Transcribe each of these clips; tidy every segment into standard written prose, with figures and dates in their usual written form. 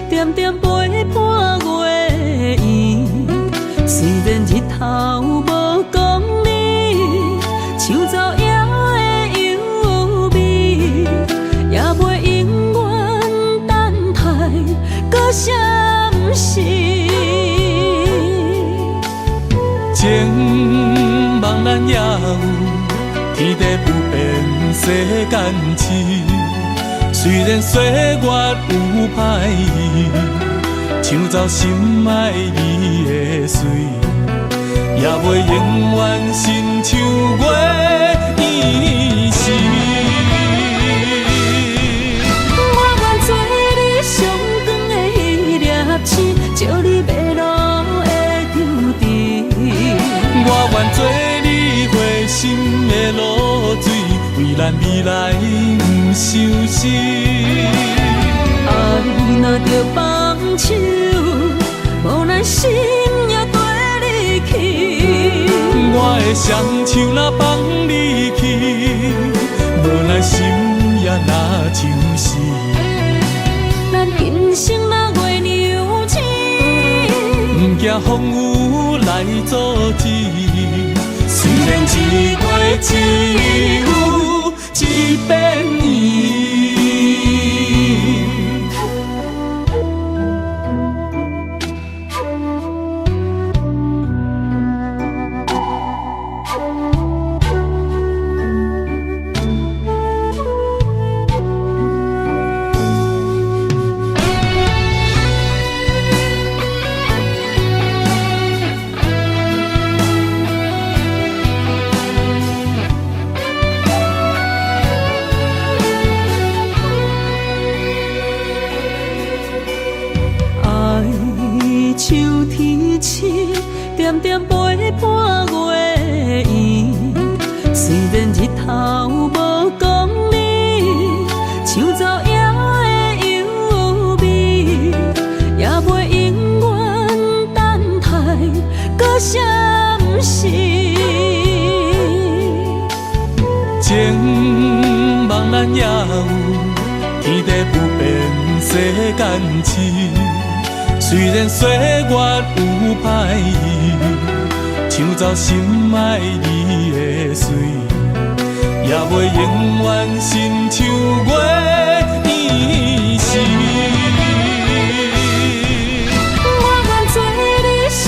点点陪伴月圆，虽然日头无讲理，树走野的优美，也袂永远等待，搁啥不是？情茫然也有，天地不变，世间痴。虽然岁月有歹意，抢走心爱你的水，也袂永远亲像月圆时。我愿做你上长的迄粒星，照你迷路的丢滴。我愿做你回心的露水，为咱未来不相思。爱若着放手，无咱心也跟你去。我的双手若放你去，无咱心也若像是。咱今生若月娘星，不惊风雨来阻止。虽然一月只有一遍圆。秋天星，点点陪伴月圆。虽然日头无讲理，树走野的优美，也袂永远等待，搁啥不是？情茫然也有，天地不变，世间痴。虽然岁月有歹意，抢走心爱你的水，也袂永远亲像月圆时。我愿做你上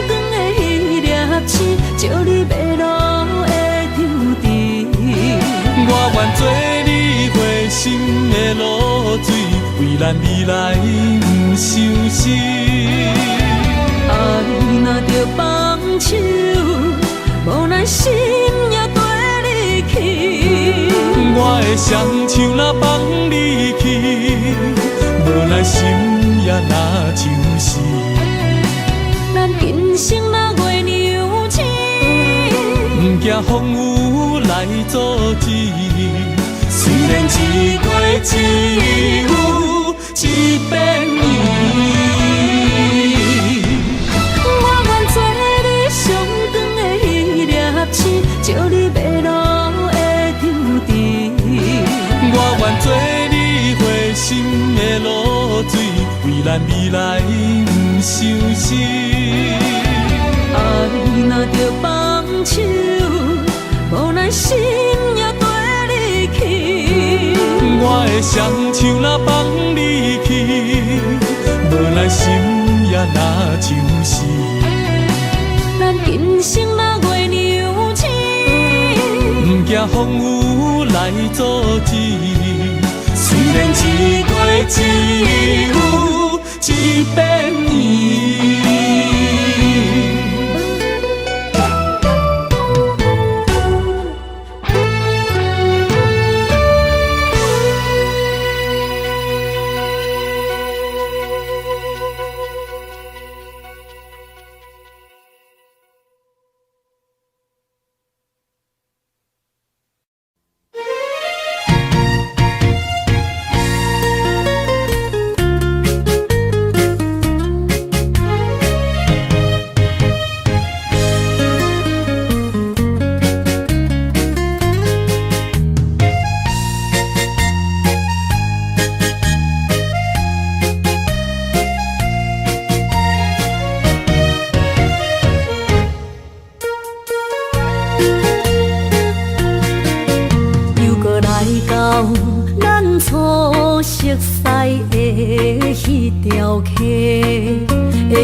长的迄粒星，照你迷路的丢滴。我愿做你回心的露水，为咱未来不相思。爱若着放手，无咱心也跟你去。我的双手若放你去，无咱心也若像是。咱今生若月娘星，不惊风雨来阻止。虽然一月只有一遍圆。我愿做你上长的迄粒星，照你迷路的丢滴。我愿做你回心的露水，为咱未来不相思。爱若着放手，无咱心也跟你去。我的双手若放你去，无咱心也若像是。咱今生若月娘星，不惊风雨来阻止。虽然一月只有一遍圆。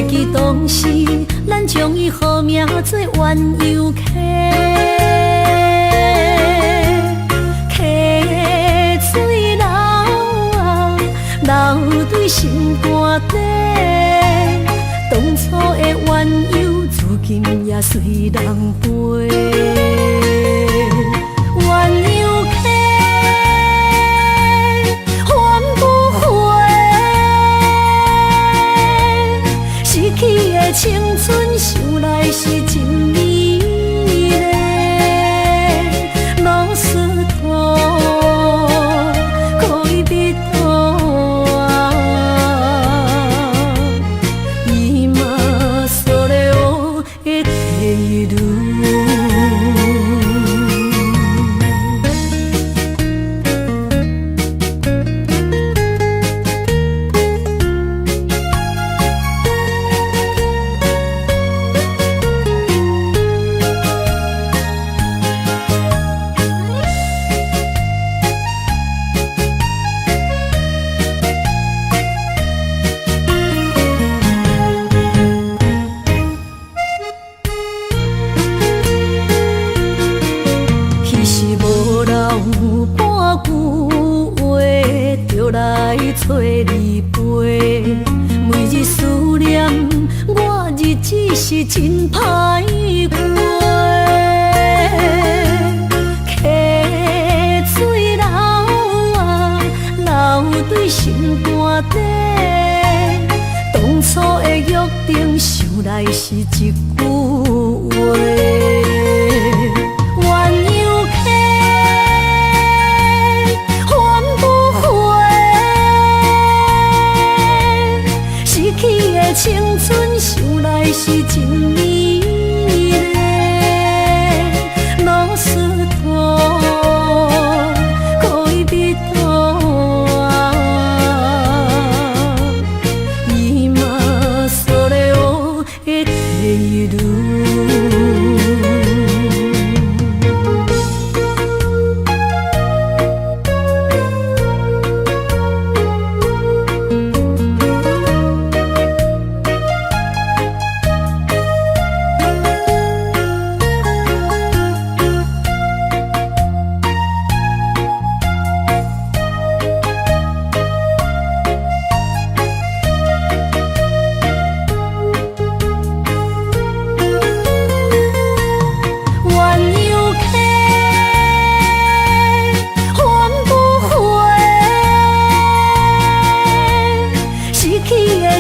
会记当时，咱将伊号名做鸳鸯溪，溪水流啊，流对心肝底。当初的鸳鸯，如今也随人飞。鸳鸯溪，翻不回。逝去的青春，想来是真美丽。老师徒，可以比途啊，伊嘛所了的地路。找你陪，每日思念，我日子是真歹过。溪水流啊，流对心肝底。当初的约定，想来是一句话。青春想来是真美丽，老师徒可以比途啊，伊嘛所了的地路。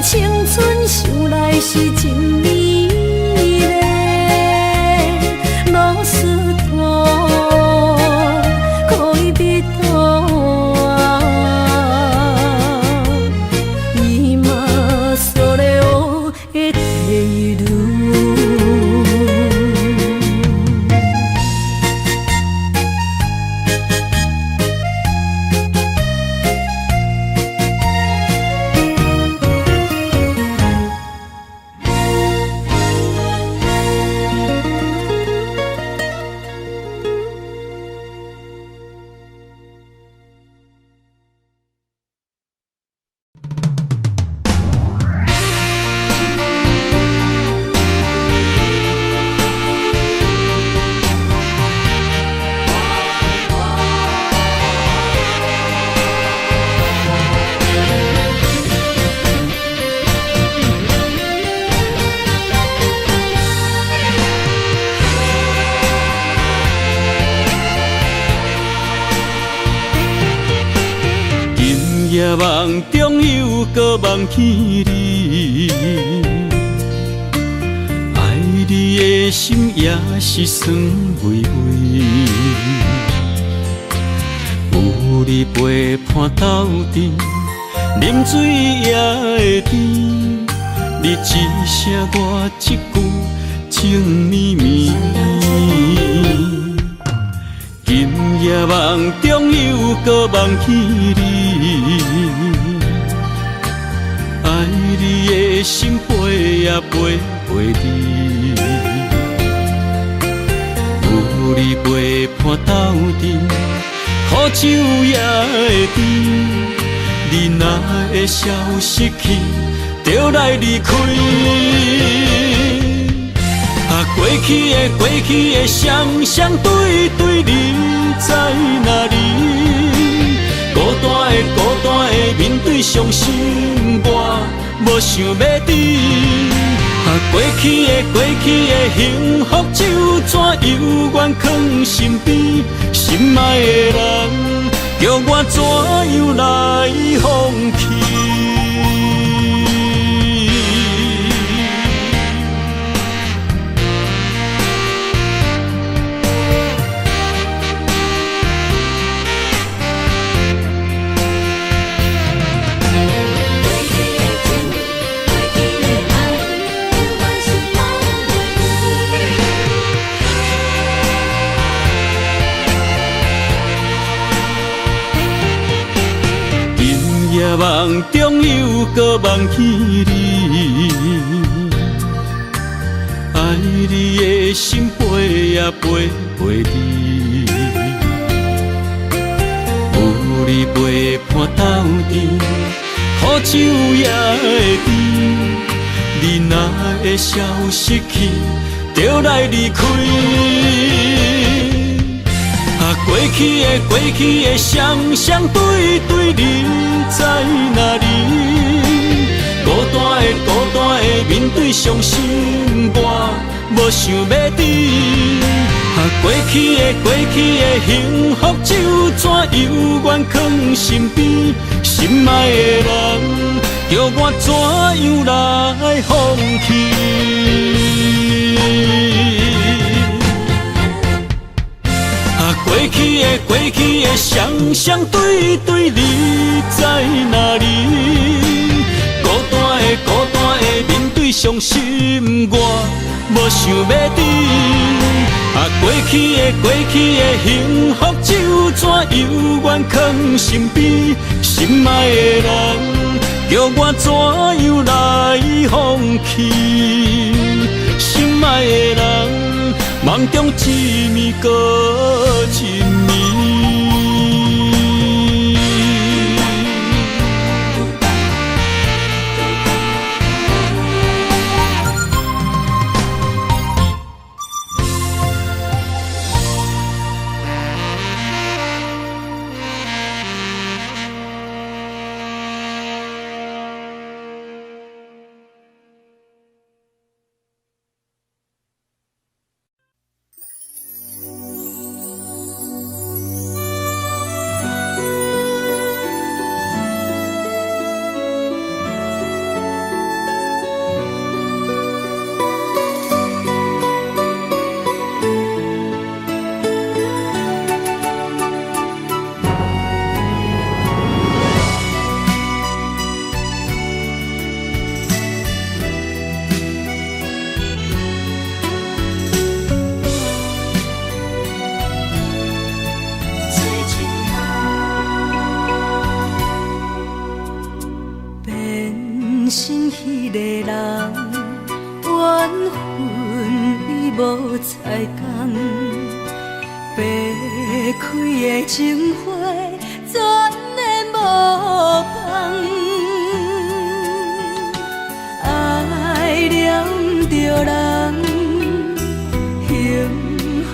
青春想来是真美丽，老师徒可以比途啊，伊嘛所了的地路。夜梦中又搁梦起你，爱你的心也是酸微微。有你陪伴斗阵，啉水也会甜。你一声我一句，情绵绵。今夜梦中又搁梦起你，爱你的心陪也陪你，有你陪伴斗阵，苦酒也会甜。你若会消失去，就来离开。过去的双双对对，你在哪里？孤单的面对伤心，我无想要知。过去的幸福就怎犹原藏身边？心爱的人，叫我怎样来放弃？梦中又搁梦起你，爱你的心飞啊飞飞你，有你陪伴斗阵，苦酒也会甜。你若会消失去，就来离开。过去的双双对对，你在哪里？孤单的面对伤心，我无想要知。过去的幸福就怎犹原藏身边？心爱的人，叫我怎样来放弃？过去的双双对对，你在哪里？孤单的面对伤心，我无想要知。过去的幸福就怎犹原藏身边？心爱的人，叫我怎样来放弃？心爱的人，梦中一暝搁一暝。情花全然无放，爱了着人，幸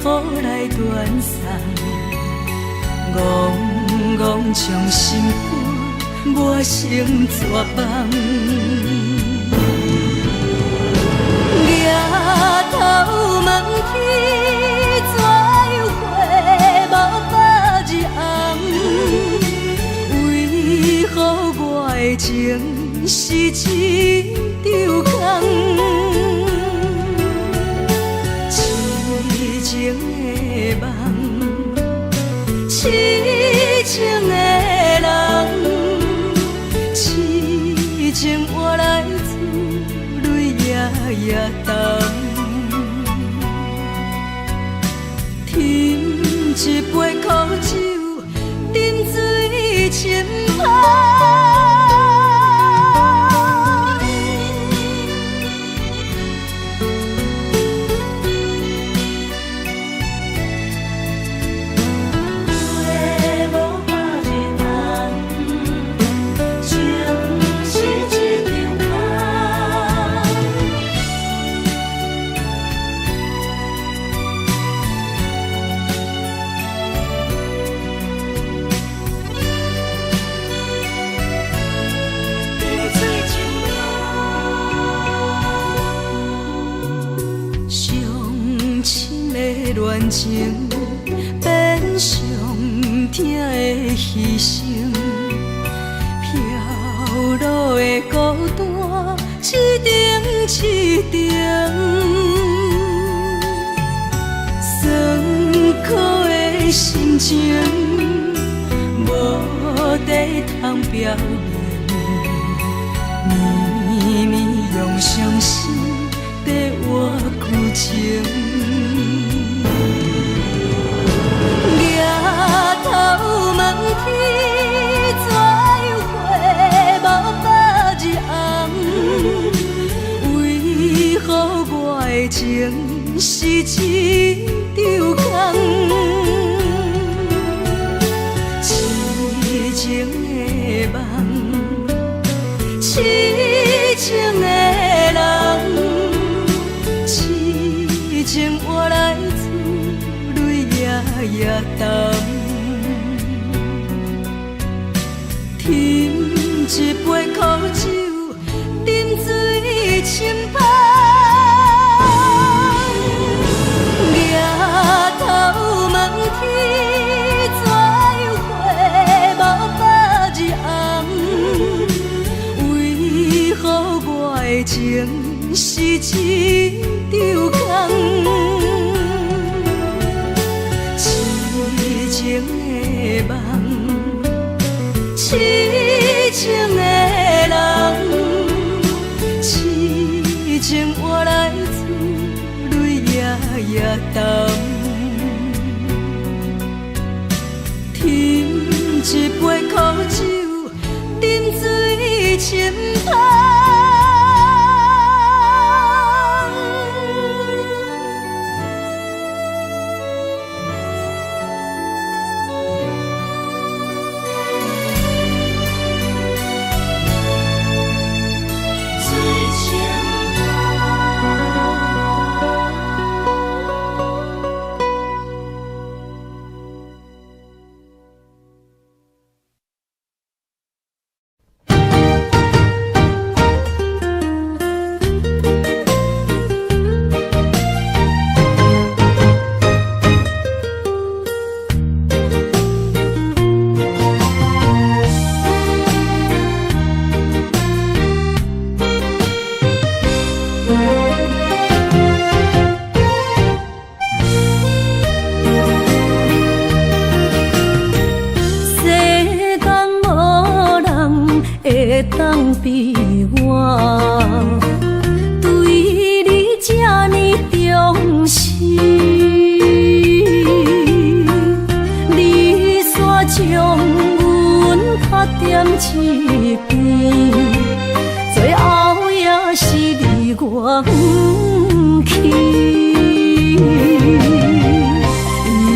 福来断送，怣怣将心肝抹成绝望，举头问天，怎样回无百日红？为何我的情是一场空？痴情的梦，痴情的人，痴情换来珠泪夜夜澹。添一杯苦酒，饮水深芳。恋情变上疼的牺牲，飘落的孤单一程一程，酸苦的心情无地通表面，绵绵用伤心在活旧情。抬头问天，怎样回无百日红？为何我的情是一场空？痴情的梦，痴情的人，痴情换来自泪夜夜澹。饮一杯苦酒，饮水深芳。抬头问天，怎样回无百日红？为何我的情是一场空？痴情的梦，痴情的人，痴情换来自泪夜夜澹。饮一杯苦酒，饮水深芳。当比我对你这呢重视，你煞将阮拍点一边，最后也是离我不去。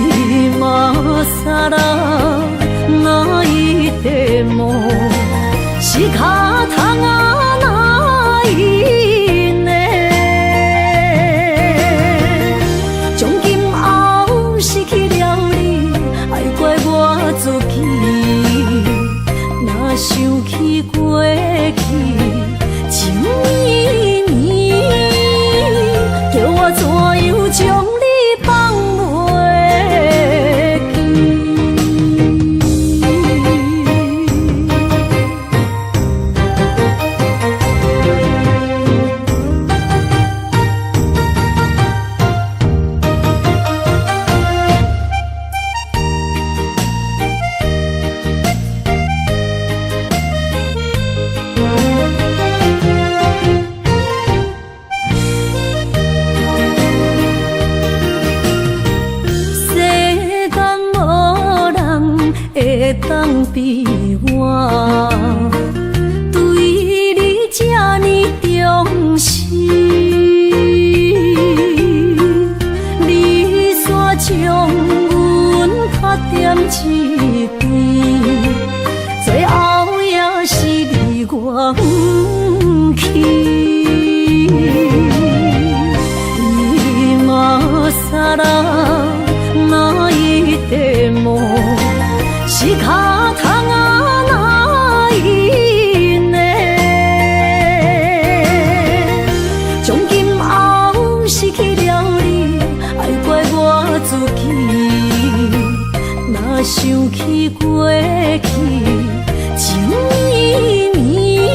伊嘛啥啦，那伊的梦。是脚痛啊，哪伊呢？从今后失去了你，爱怪我自己。若想起过去情绵绵，叫我怎样将你放袂记？当比我对你这呢重视，你煞将阮拍点一边，最后也是离我不去。伊嘛啥啦，哪伊的梦？是脚痛啊，哪伊呢？从今后失去了你，爱怪我想起过去情绵绵，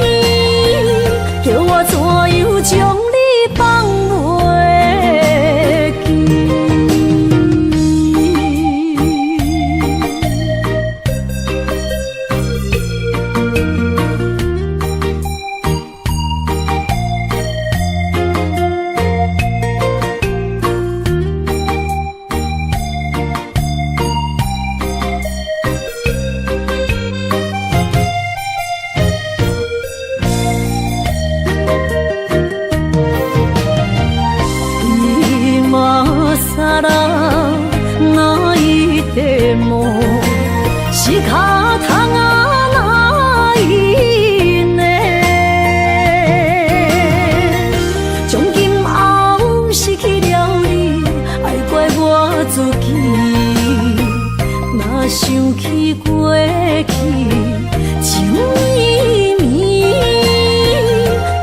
叫我怎样将你放袂记？是脚痛啊哪伊呢？从今后失去了你，爱怪我自己。若想起过去情绵绵，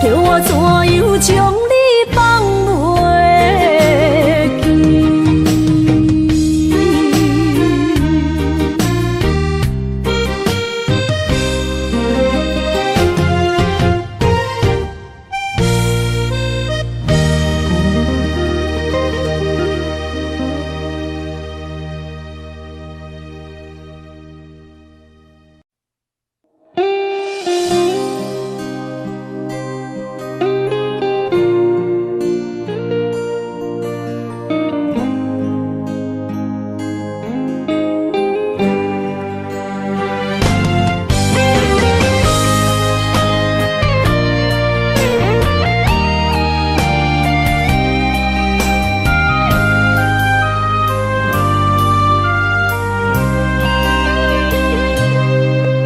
叫我怎样将你放袂记？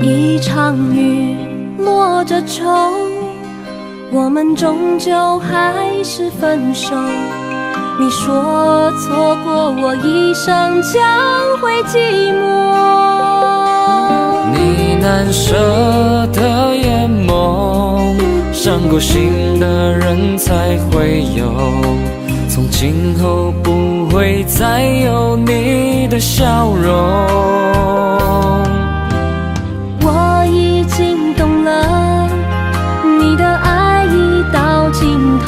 一场雨落着愁，我们终究还是分手。你说错过我一生将会寂寞，你难舍的眼眸，伤过心的人才会有，从今后不会再有你的笑容。我已经懂了，你的爱已到尽头，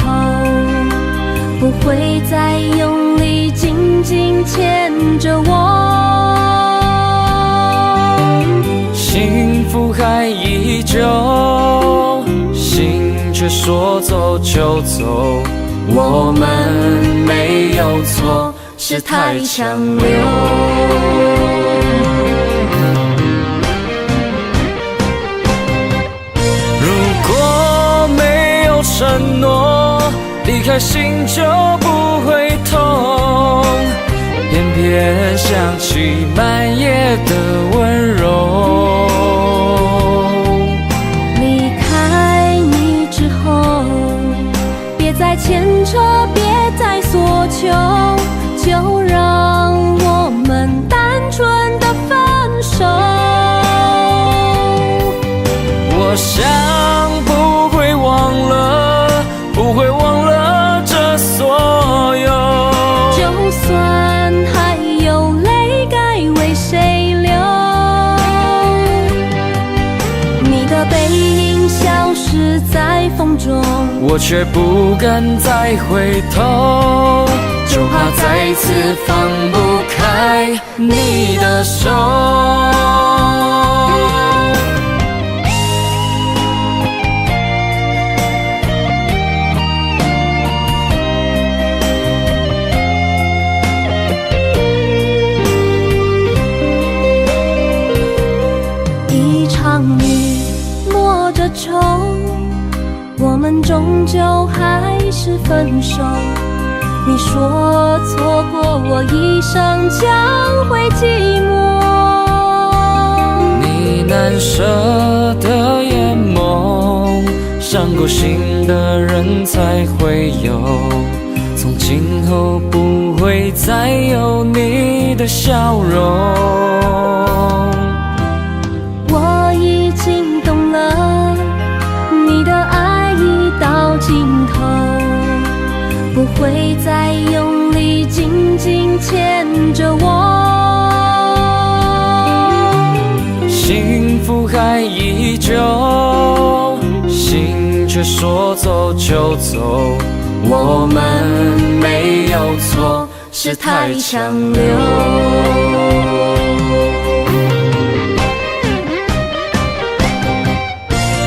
不会再用力紧紧牵着我。幸福还依旧，心却说走就走，我们没有错，是太强留。承诺离开心就不会痛，偏偏想起半夜的温柔。离开你之后，别再牵扯，别再索求，就让我们单纯的分手。我想不会忘了，不会忘了这所有，就算还有泪该为谁流，你的背影消失在风中，我却不敢再回头，就怕再次放不开你的手。愁，我们终究还是分手。你说错过我一生将会寂寞，你难舍的眼眸，伤过心的人才会有，从今后不会再有你的笑容。我已经懂了，你的爱已到尽头，不会再用力紧紧牵着我。久，心却说走就走。我们没有错，是太强留。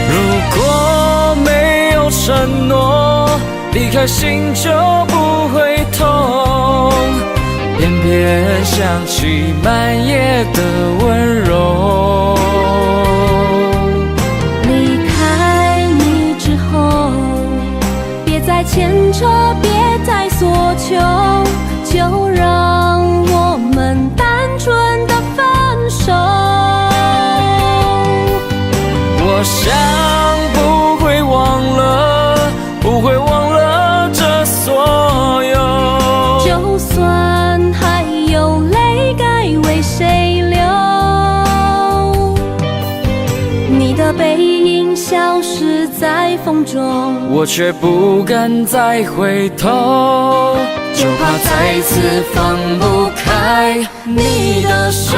如果没有承诺，离开心就不会痛，偏偏想起半夜的温柔。离开你之后，别再牵扯，别再索求，就让我们单纯的分手。我想不会忘了，不会忘了这所有。就算还有泪该为谁流，你的背影消失在风中，我却不敢再回头，就怕再次放不开你的手。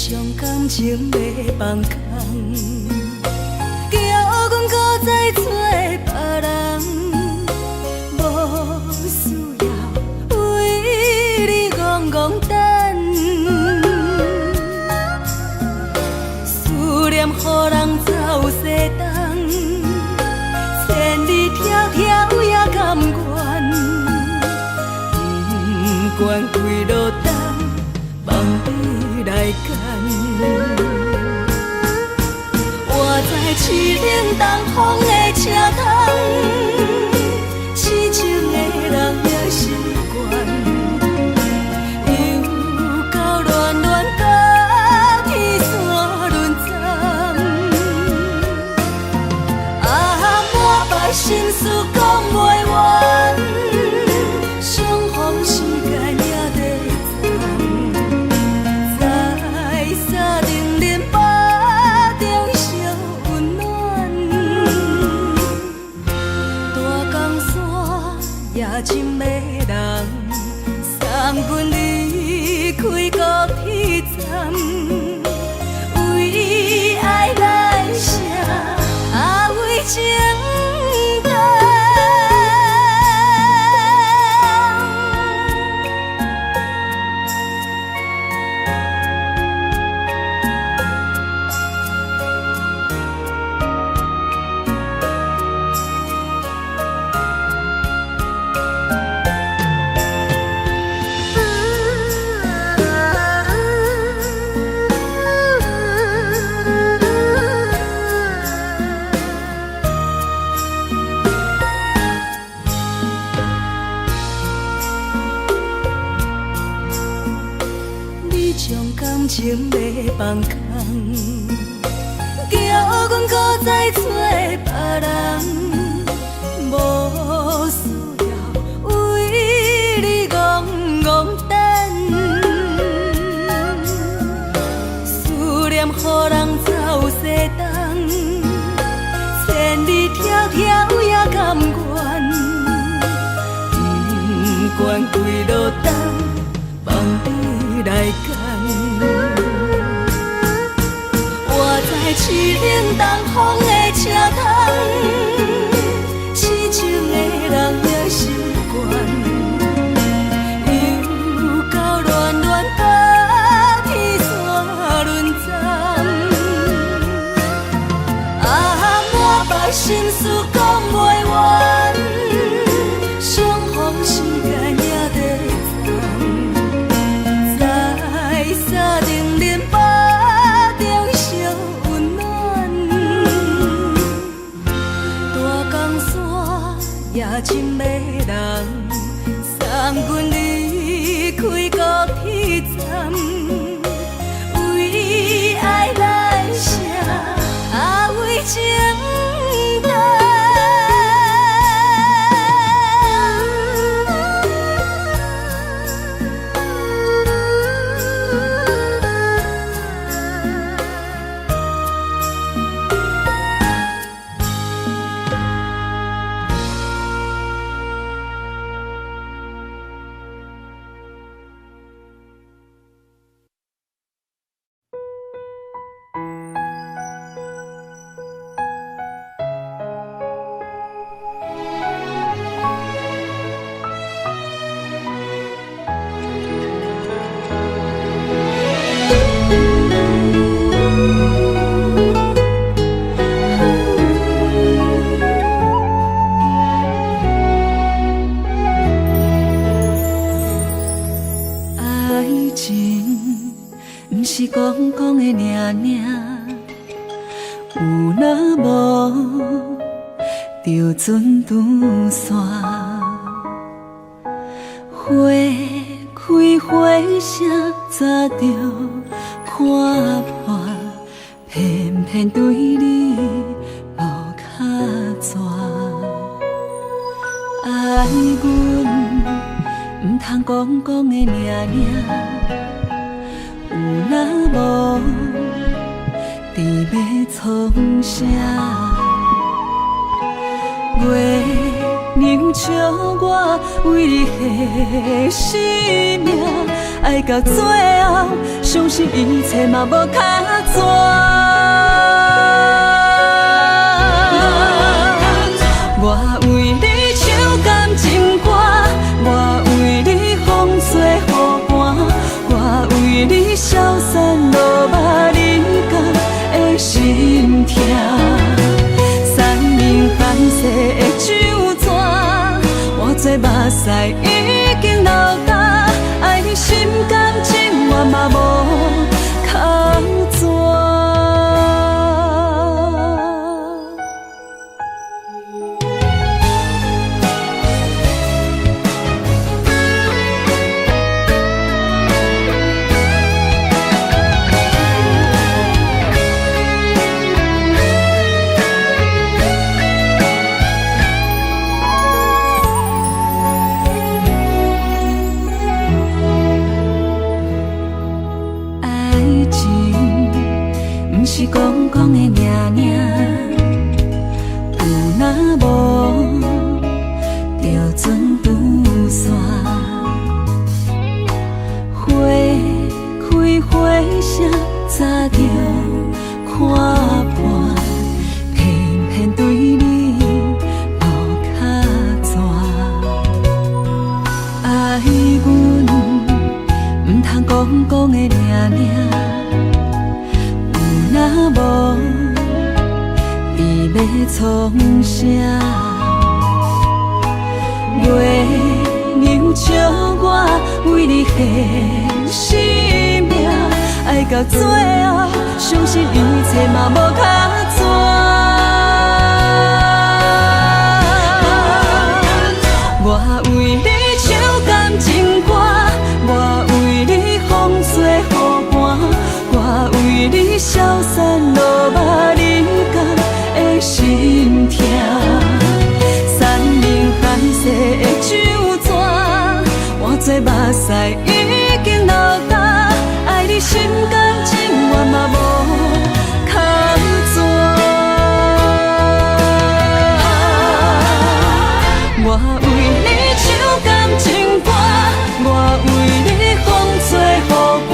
将感情要放空，叫阮搁再找别人，无需要为你戆戆等，思念予人走西东，千里迢迢也甘愿，不管几落冬，梦你来干。我在凄冷东风的车窗，痴情的人也习惯，又到恋恋甲天山轮站。啊，满腹心事讲袂完，相逢时间也在站，在沙定林巴中烧温暖，大江山夜深的人，送阮离开高铁站，为爱来写，为情等。感情要放空，叫阮搁再找别人，无需要为你戆戆等，思念予人走西东，千里迢迢也甘愿，不管几落冬，梦你来干。我在凄冷东风的车窗，痴情的人也习惯，又到恋恋甲天山轮站。啊，满腹心事讲袂完，相逢时间也在站，在沙定林巴中烧温暖，大江山夜深的人，送阮离开高铁站，为爱来写，为情等。讲讲的尔尔，有若无就船渡线，花开花声早就看破，偏偏对你无卡纸。爱阮唔通讲讲的尔尔。有若无，伫要创啥？月娘笑我为你牺牲命，爱到最后相信一切嘛无较绝。我为你唱感情歌，我为你风吹雨寒，我为你消散落寞人间的心痛。山明海誓的酒泉，我做目屎已经流干，爱你心甘情愿嘛无较绝。是讲讲的尔尔，有若无就准拄线。花开花谢，早就看破，偏偏对你无较绝。爱阮唔通讲讲的尔尔。若无，你要创啥？月娘笑我为你献生命，爱到最后，相信一切嘛无较绝。我为你唱感情歌，我为你风吹雨寒。我为你消散落寞人间的心痛，山明海誓的酒泉，我做目屎已经流干，爱你心甘情愿嘛无较绝。我为你唱感情歌，我为你风吹雨寒。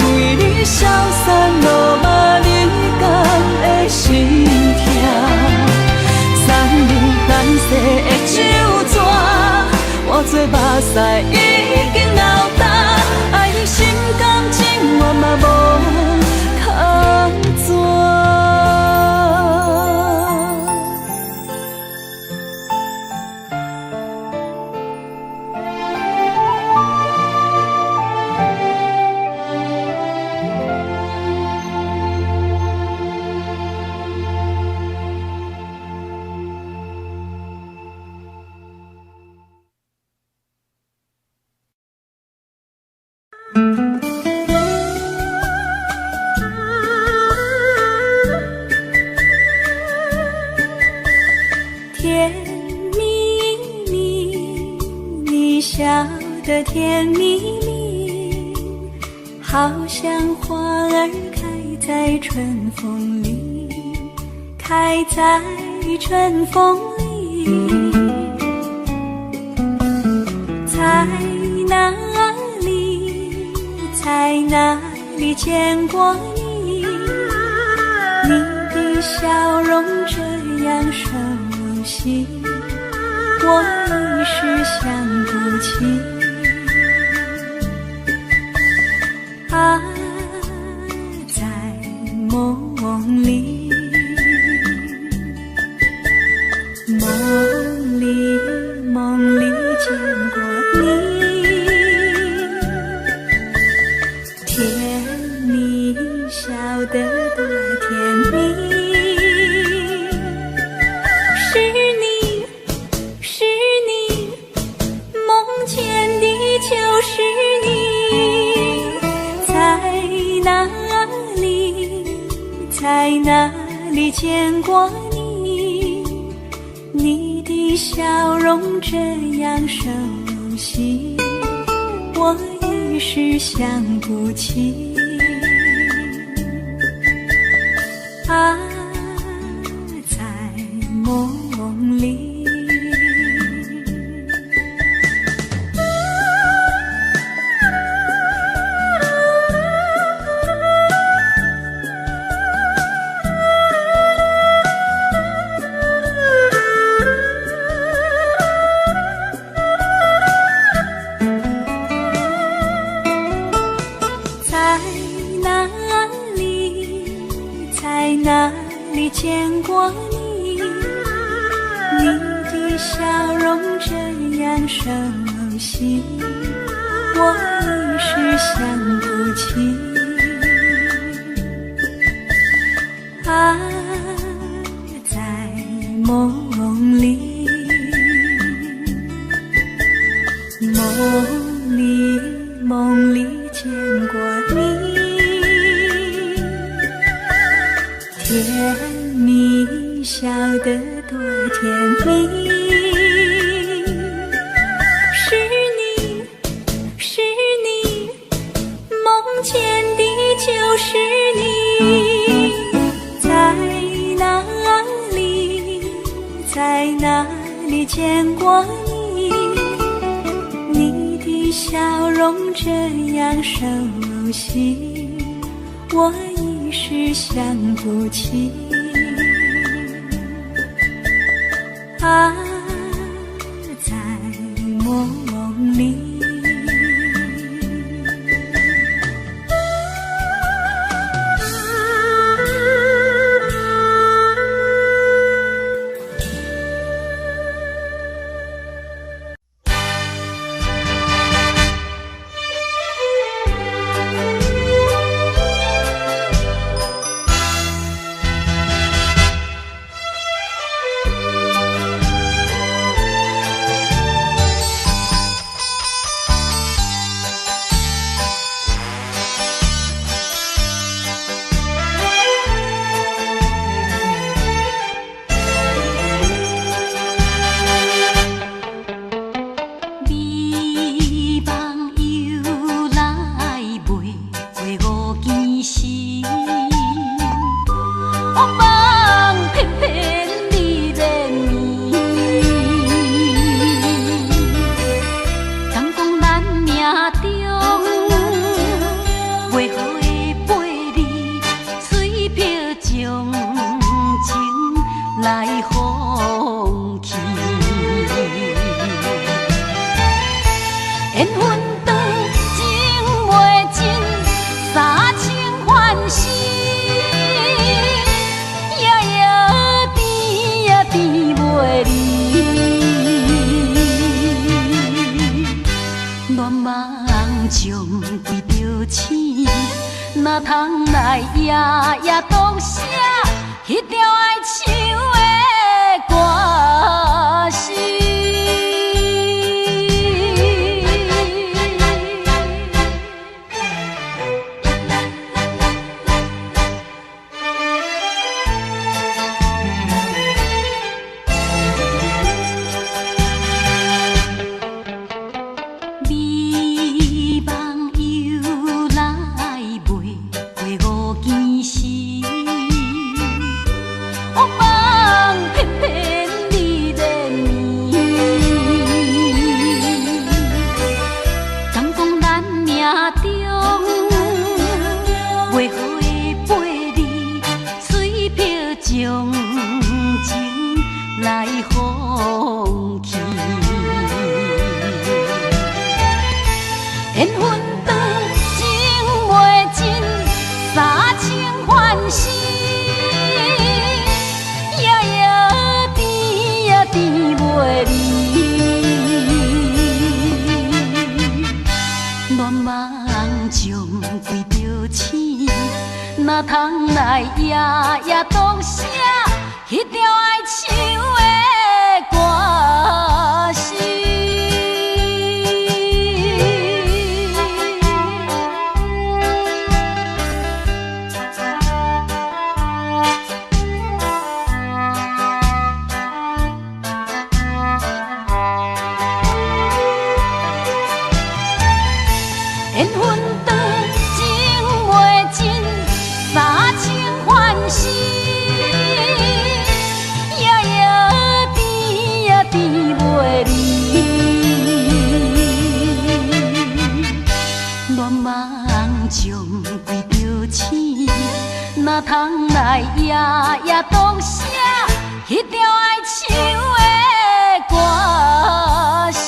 为你消散落寞人间的心痛，山明海誓的酒泉，我做目屎已经流干，爱你心甘情愿嘛无较绝。甜蜜蜜，你笑得甜蜜蜜，好像花儿开在春风里，开在春风里。在哪里，在哪里见过你？你的笑容这样熟悉，我一时想不起。啊，在梦里，梦里见过你，甜蜜笑得多甜蜜。就是你，在哪里，在哪里见过你？你的笑容这样熟悉，我一时想不起。啊，在梦里。见过你，你的笑容这样熟悉，我一时想不起。啊，在梦里，梦里见过你，甜蜜笑得多甜蜜。是你，梦见的就是你，在哪里见过你？你的笑容这样熟悉，我一时想不起。啊，在梦里。哪通来夜夜读写迄条爱唱的歌词？哪通来夜夜读写迄条爱唱的歌词？缘分长，情袂尽。三情欢喜，夜夜甜袂离。恋梦将归着醒，哪通来夜夜读写迄条爱唱的歌词？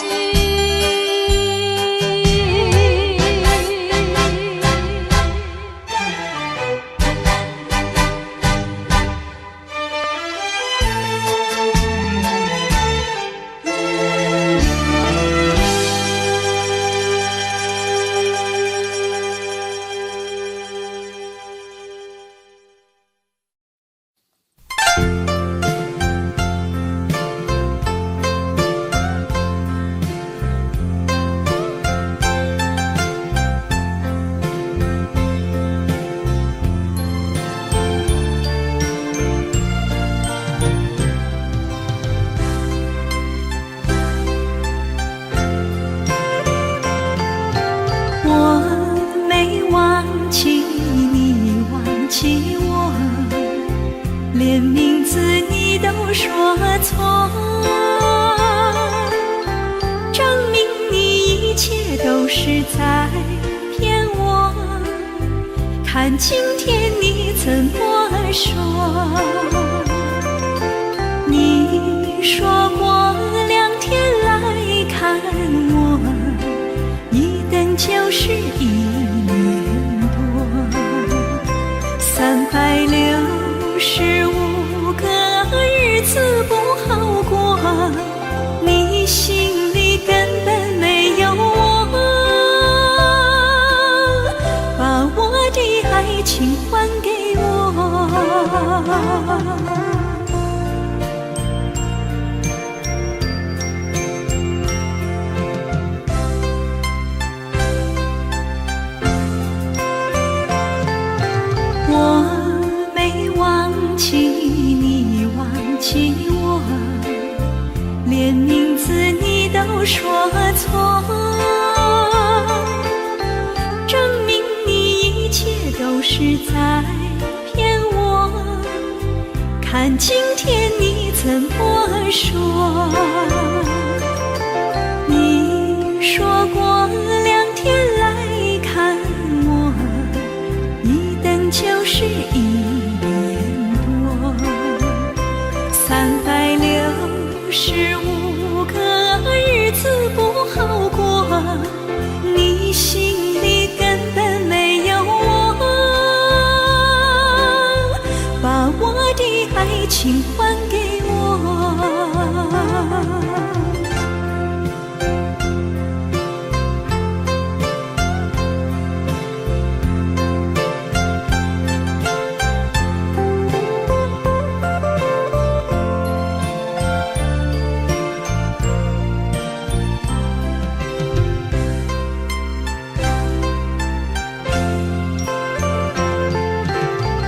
看今天你怎么说？你说过2天来看我，一等就是1年多，365个日子不好过，你心里根本没有我，把我的爱情还给我。我没忘记你忘记我，连名字你都说错，证明你一切都是在骗我。看今天你怎么说？你说过2天来看我，一等就是1年多，365个日子不好过，你心里根本没有我，把我的爱情还给我。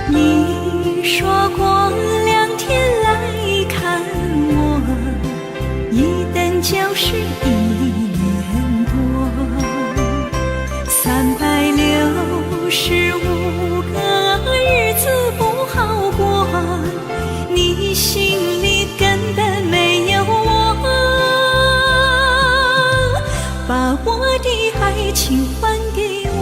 你说过2天来看我，一等就是1年多，365个日子不好过，你心里根本没有我，把我的爱情还给我。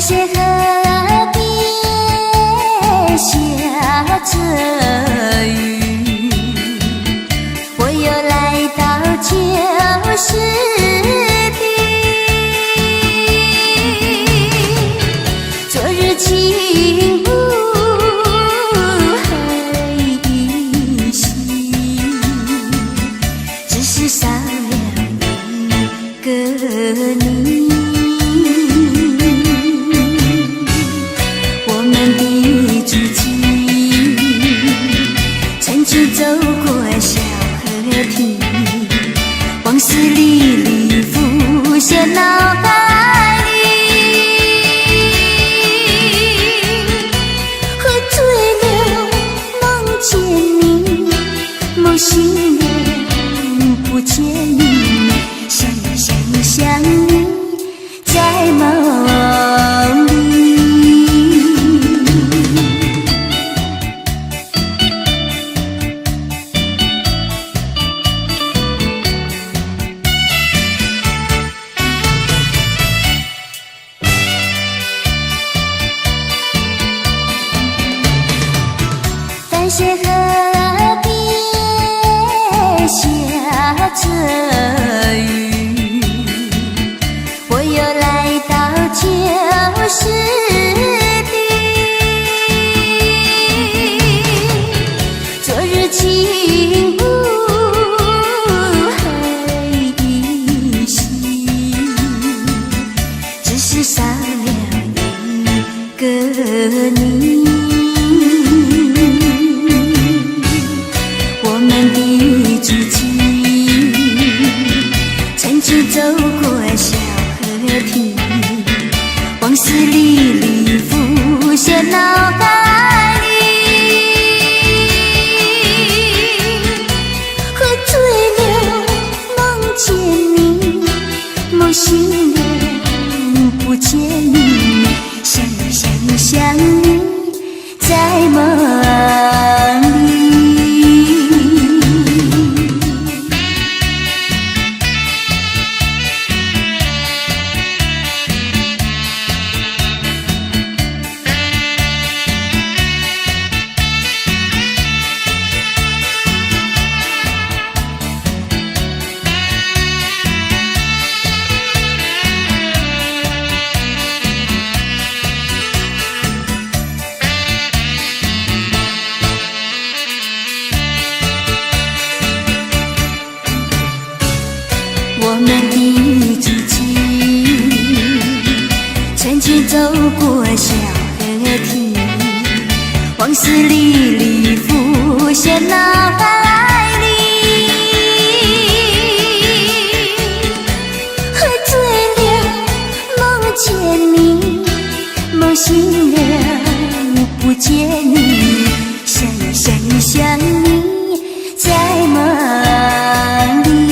谢河边下着雨，我又来到旧时地。昨日情不还依稀，只是少了一个你。走过小河堤，往事历历浮现脑海里。喝醉了，梦见你，梦醒了，不见你，想你，在梦里。淡水河边下着雨，我又来到旧时地。昨日情不还依稀，只是少了一个你。我们的足迹，曾经走过小河堤，往事历历浮现脑海里。喝醉了，梦见你，梦醒了，不见你，想你，在梦里。我们的足迹，曾经走过小河堤，往事历历浮现脑海里。喝醉了，梦见你，梦醒了，不见你，想你，在梦里。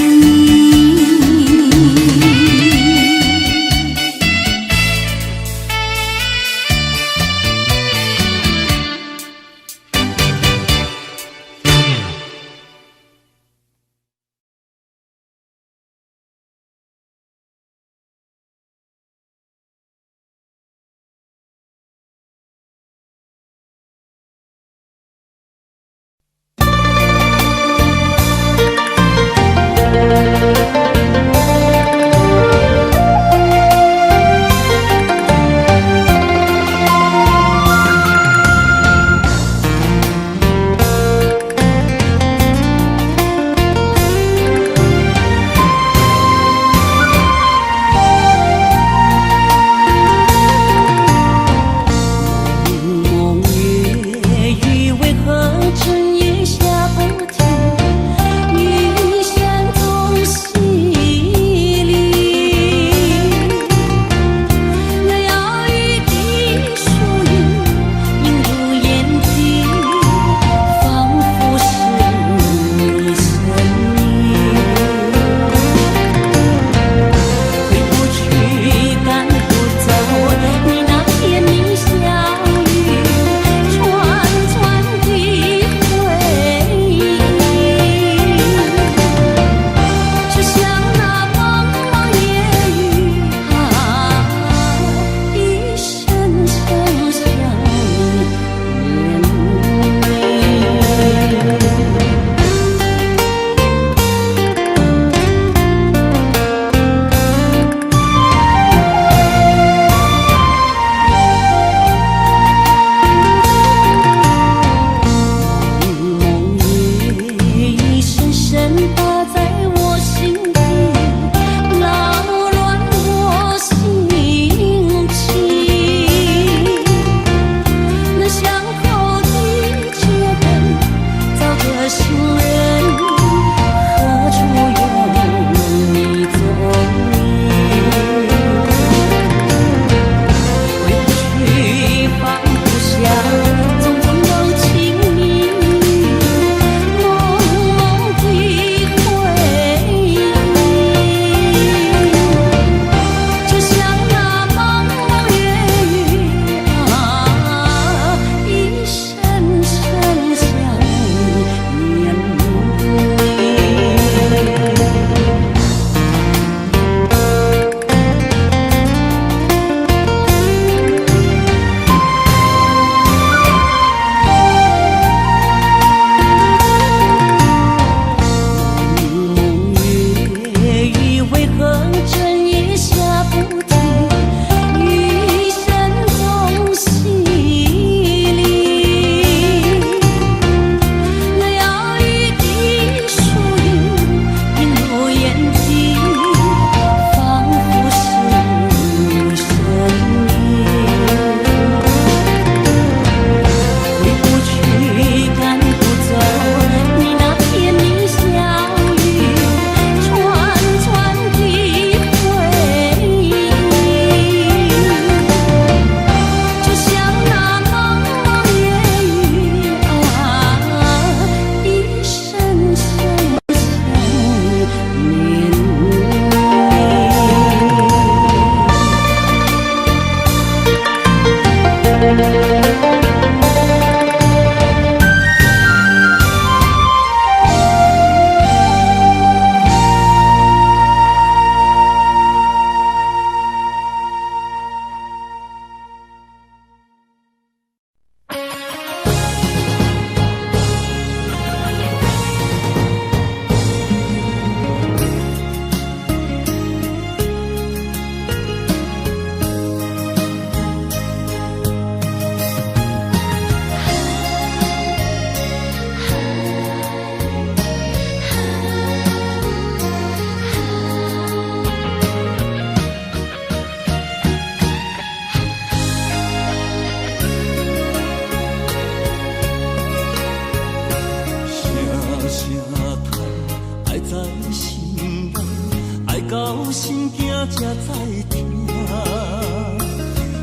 才知听，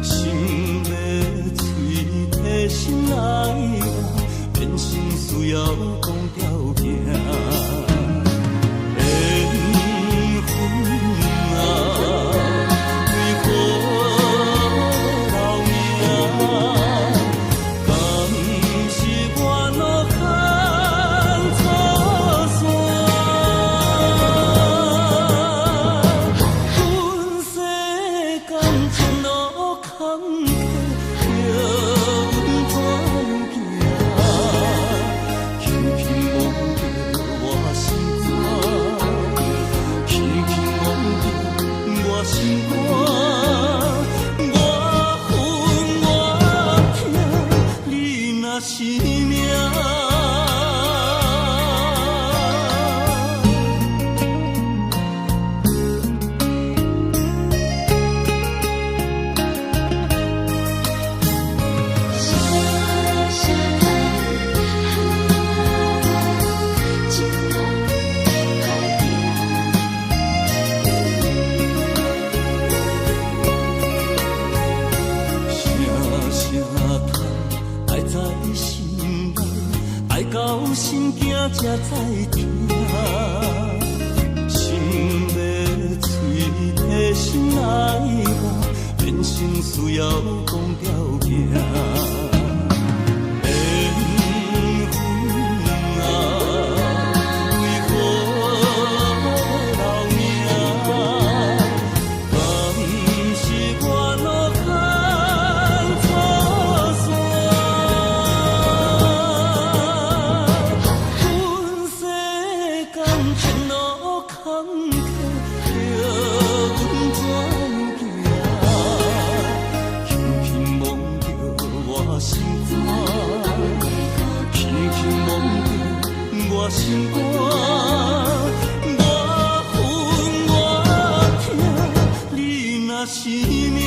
心要嘴提心来话，变成需要讲条件。才知听，心要嘴提心来话，变成需要讲条件。心肝，我分我听，你若是命。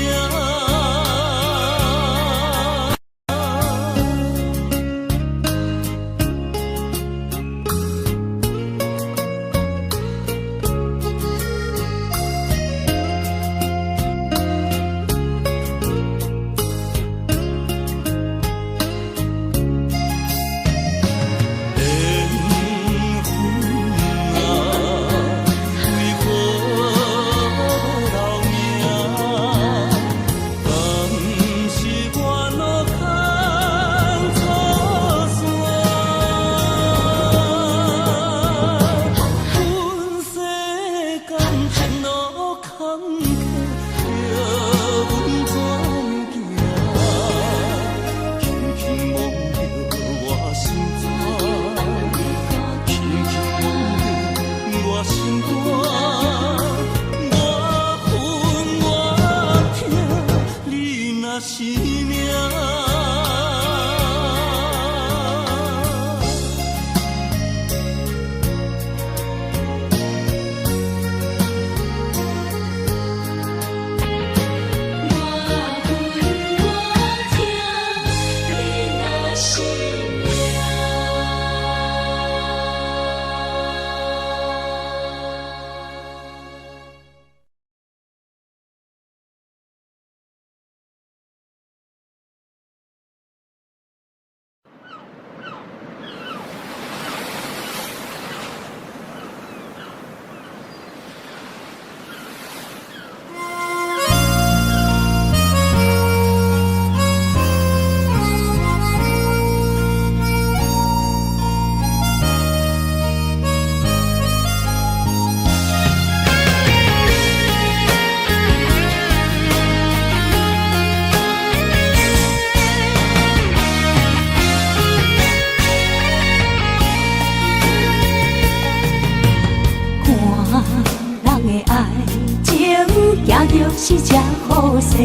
是这好势，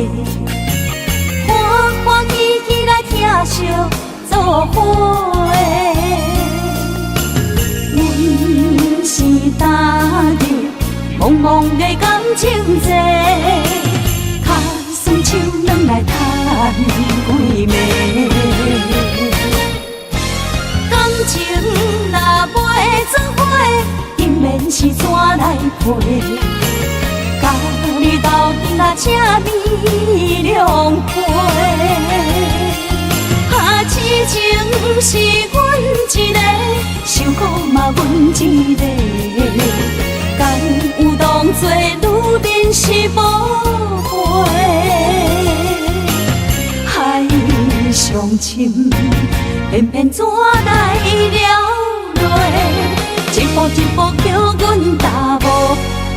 欢欢喜喜来听相作伙的。阮是踏入茫茫的感情债，脚酸手软来叹几暝。感情若袂做伙，定免是怎来陪？甲你斗阵啊，请你谅陪。啊，痴情是阮一个，伤苦嘛阮一个，敢有当作女人是无悔？海上深，偏偏怎来了落？一步一步叫阮踏无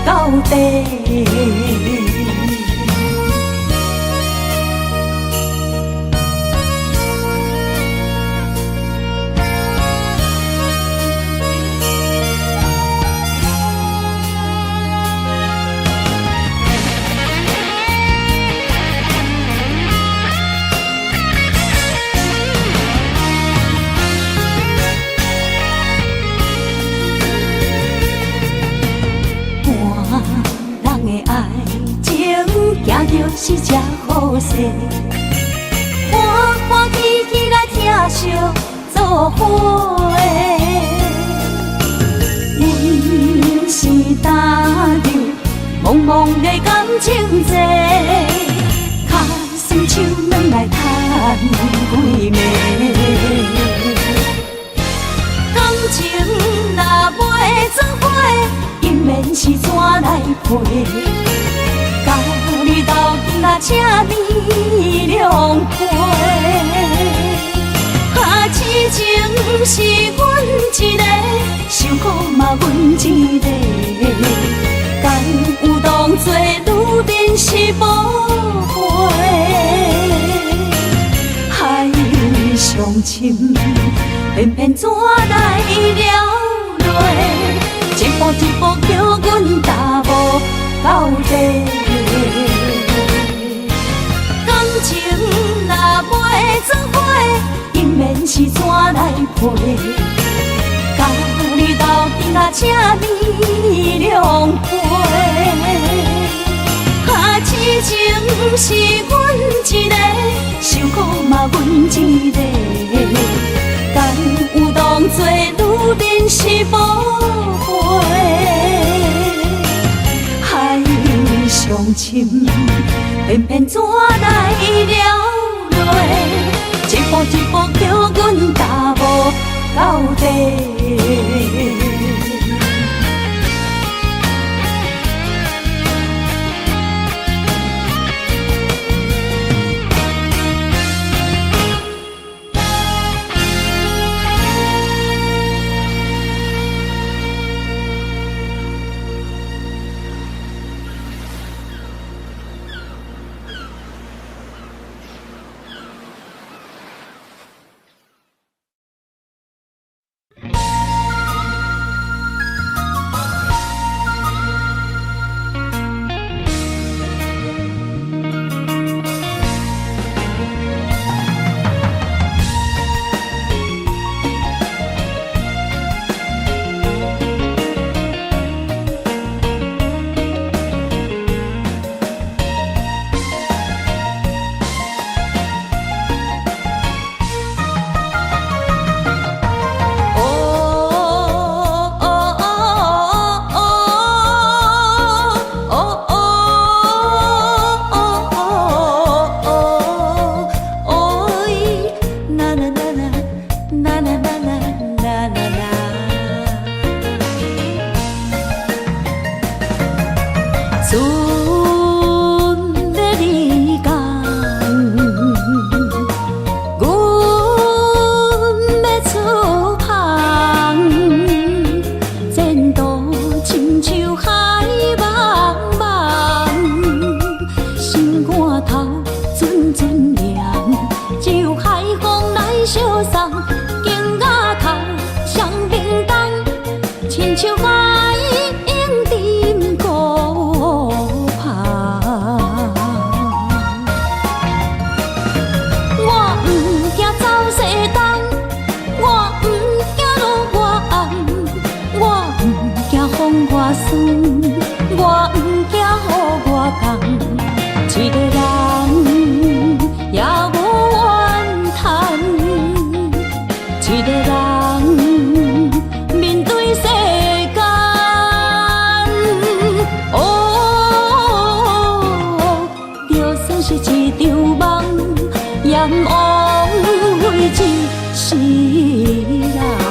到底。是只好势，欢欢喜喜来疼惜做伙。阮是担着茫茫的感情债，卡酸手软来叹几暝。感情若袂做伙，因免是怎来陪？甲你斗阵啊，请你谅陪。啊，痴情是阮一个，伤苦嘛阮一个，敢有当作女人是无悔？海上深，偏偏怎来了落？一步一步叫阮踏无到底。感情若袂做伙，因免是怎来陪？甲你斗阵啊，请你谅陪。啊，痴情是阮一个，伤苦嘛阮一个，敢有当作女人是无悔？上深，偏偏怎来了落？一步一步叫阮踏无到底。是一场梦，魘魍非一世人。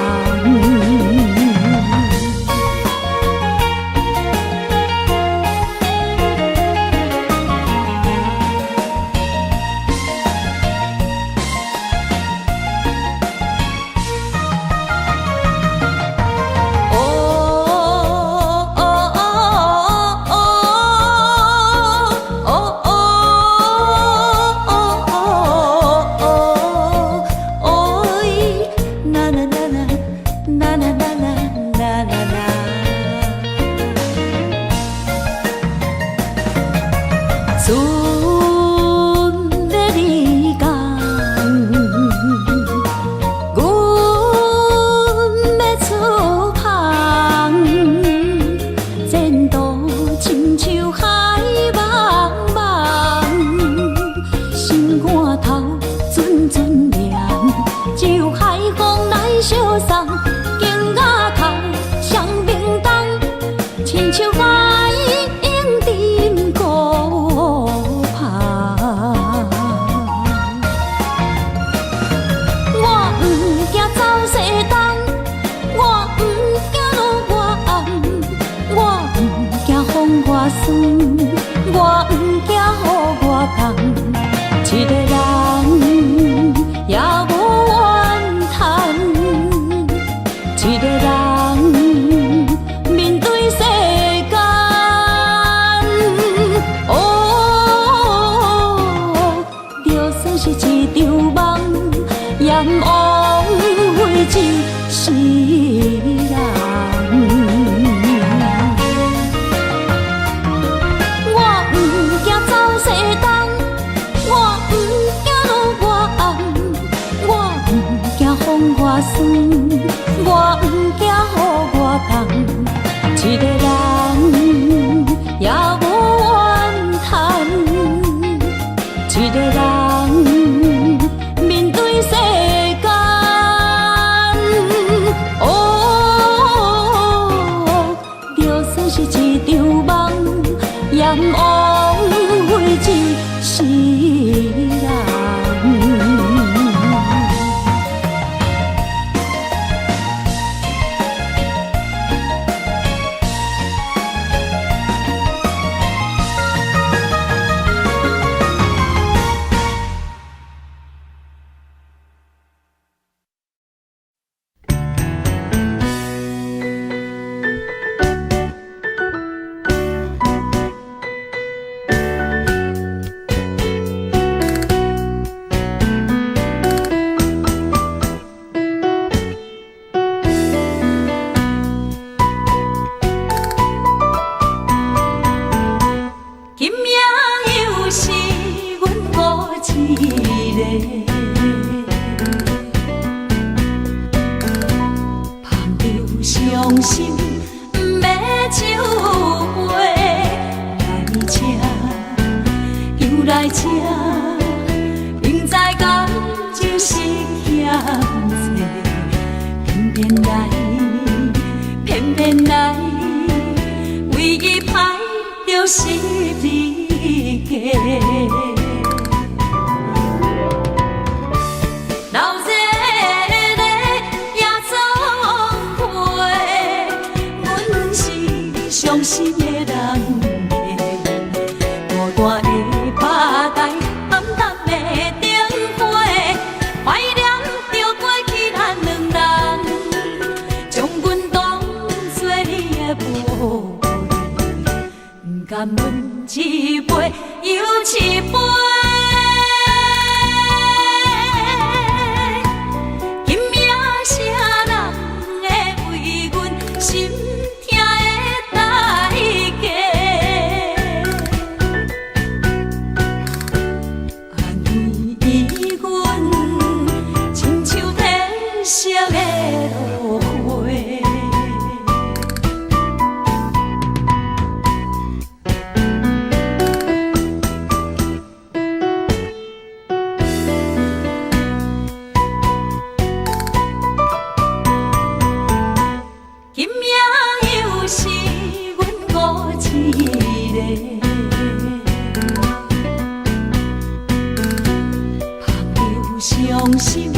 伤心，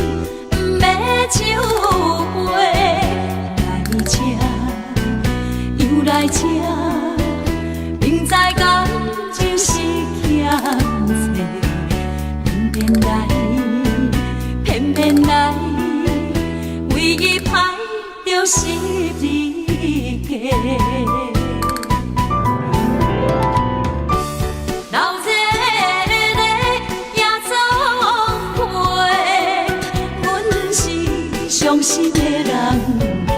不要酒杯来吃，又来吃，明知感情是欠债，偏偏来，唯一歹就是你家。伤心的人客，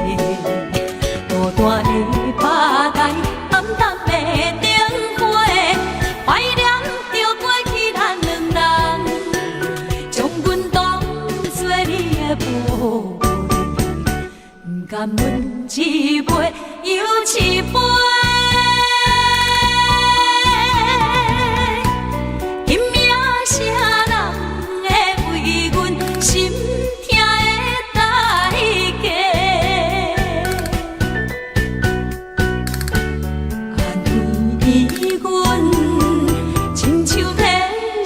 孤单的吧台，暗淡的灯火，怀念着过去咱两人，将阮当作你的宝贝，不甘阮一杯又一杯。今夜啥人会为阮心？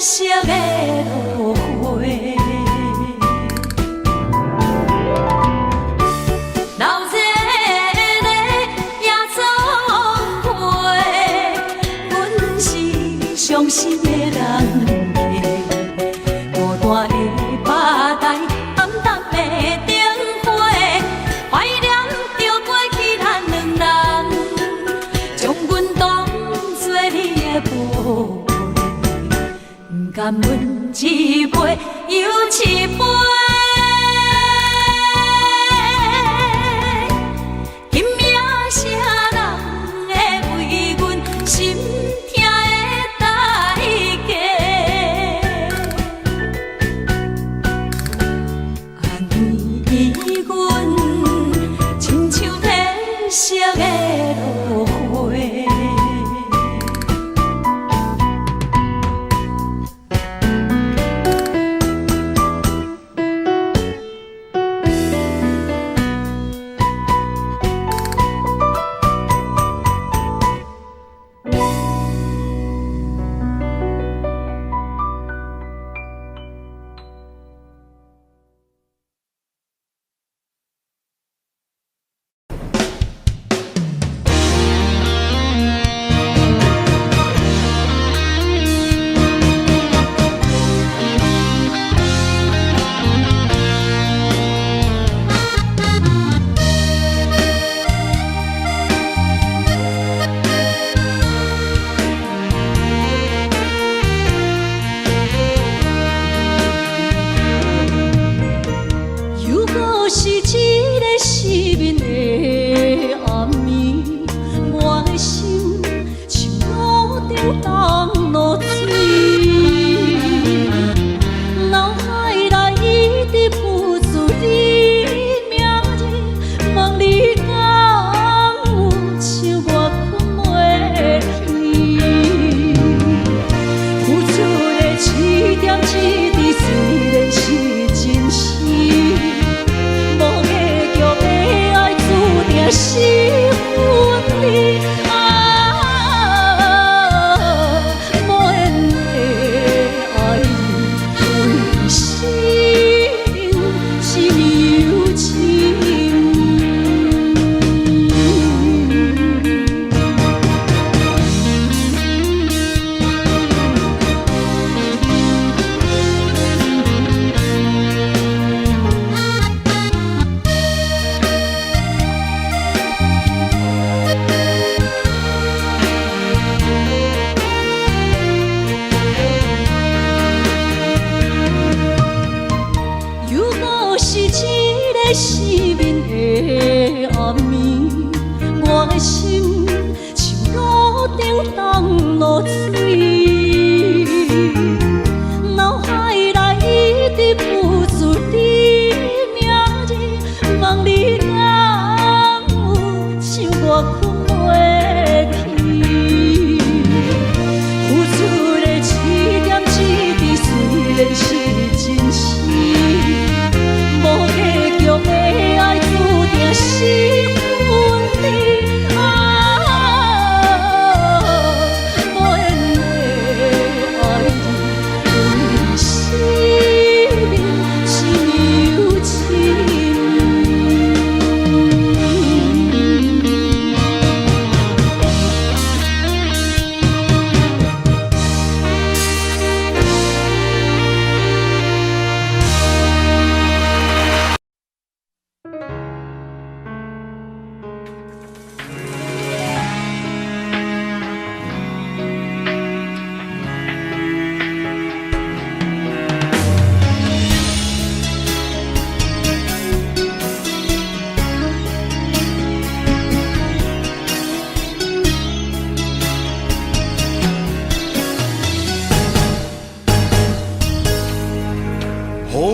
色的落花，闹热的夜总会，阮是伤心的人客，孤单的吧台，暗淡的灯火，怀念着过去咱两人，将阮当作你的宝。甘阮一杯又一杯，今夜啥人会为阮心痛的代价？安慰阮，亲像褪色的落花。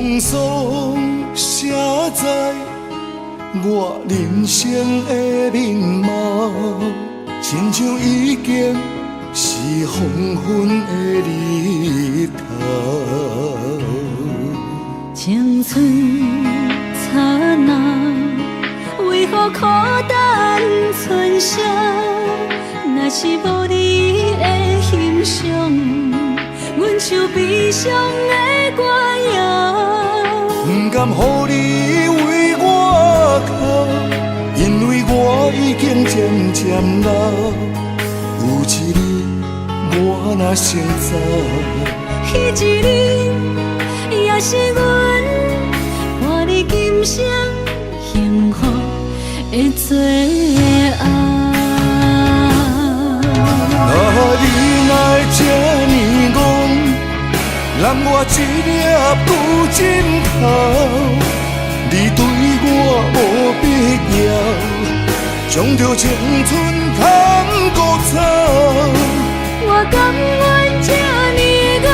风霜写在我人生的面貌，亲像已经是黄昏的日头。青春刹那，为何孤单剩下？若是无你的欣赏，阮像悲伤的歌谣。不甘予你为我哭，因为我已经渐渐老。有一日我若先走，彼一日也是阮伴你今生幸福的最后。你若会这呢戆，揽我一粒旧枕头，你对我无必要，将着青春通孤草。我甘愿这呢戆，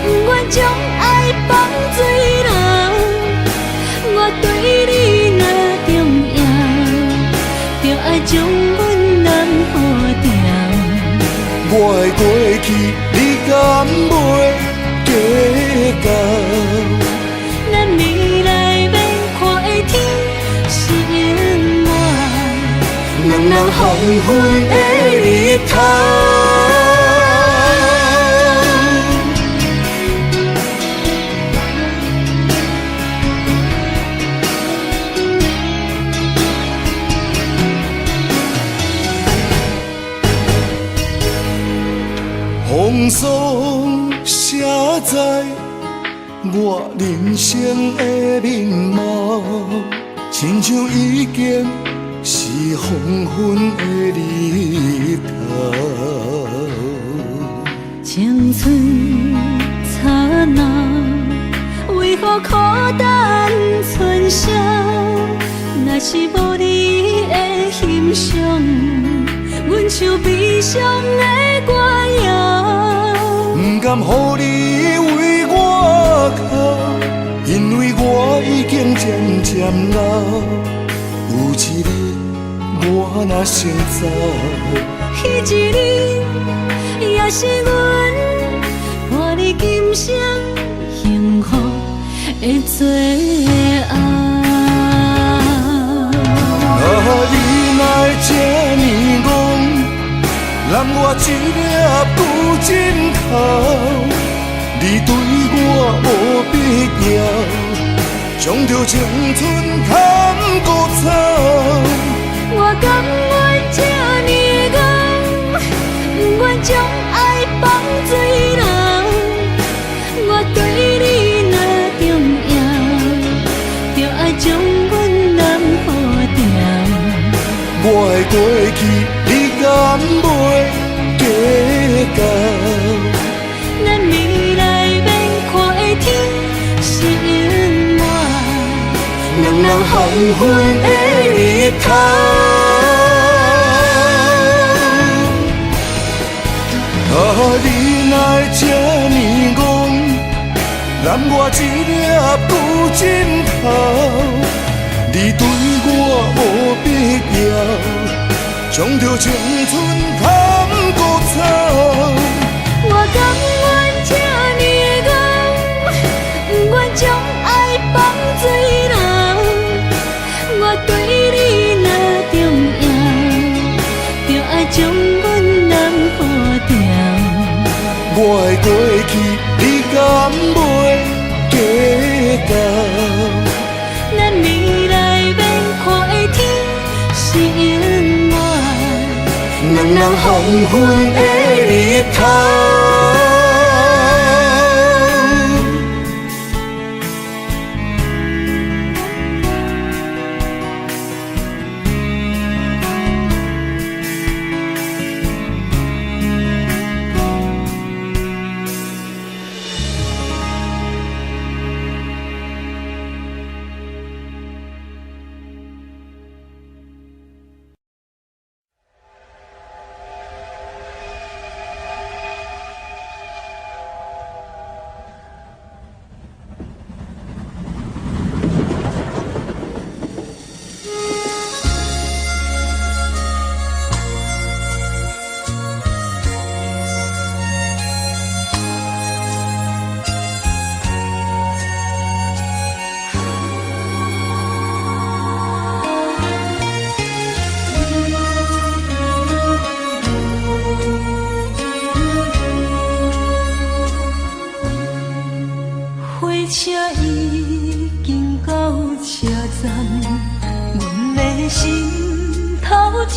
不愿将爱放水流。我对你若重要，就爱将阮人付掉。我的过去，你敢袂计较？咱未来要看的天是永远，两人黄昏的日头。风霜写在我人生的面貌，亲像已经是黄昏的日头。青春刹那，为何孤单剩下？若是无你的欣赏，阮像悲伤的歌谣。不甘予你为我哭，因为我已经渐渐老。有一日我若先走，彼一日也是阮伴你今生幸福的最后。你若会这呢戆，揽我一粒旧枕头，你对我无必要，将着青春通孤草。我甘愿这呢戆，不愿将爱放水流。我对你若重要，就爱将阮人付掉。我的过去，你敢袂计较？咱未来要看的天是永远，两人黄昏的日头。你若会这呢戆，揽我一粒旧枕头，你对我无必要，将着青春通孤草。我甘愿这呢戆，不愿将爱放水流。我对你若重要，就爱将阮人付掉。我的过去，你敢袂计较？咱未来要看的天是永远，两人黄昏的日头。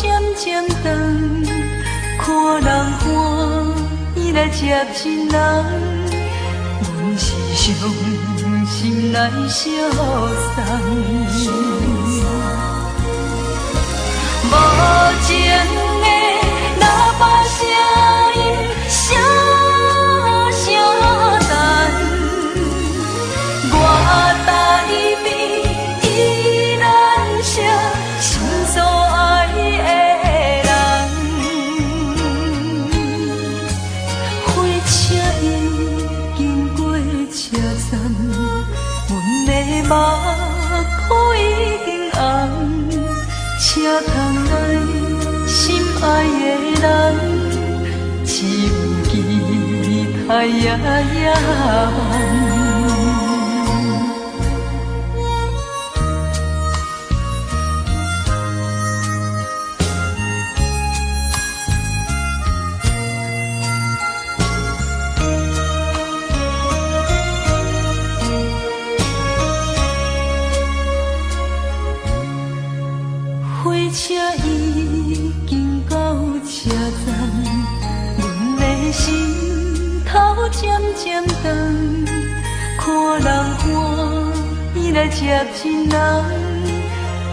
渐渐长，看人欢喜来接亲人，阮是伤心来相送。无情的喇叭声音，声声等，我台边依然写心所爱的人。火车已经过车站，阮的目眶已经红。车窗内心爱的人，只有期待夜夜梦。火车已经到车站，阮的心头渐渐长，看人欢喜来接亲人，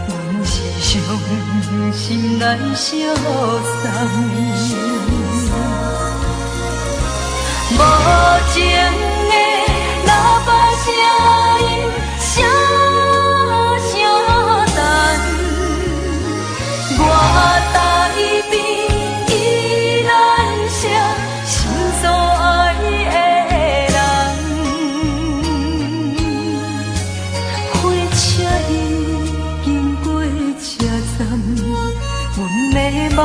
阮是伤心来相送。无情的喇叭声音，声声等。我台边依然写心所爱的人，火车已经过车站，阮的目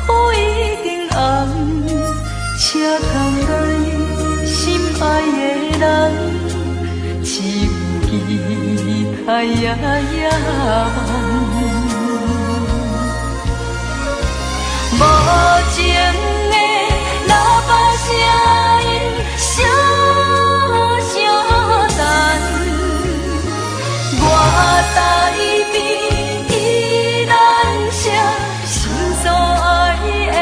眶已经红，车窗内心爱的人，只有期待夜夜梦。无情的喇叭声音，声声等，我台边依然写心所爱的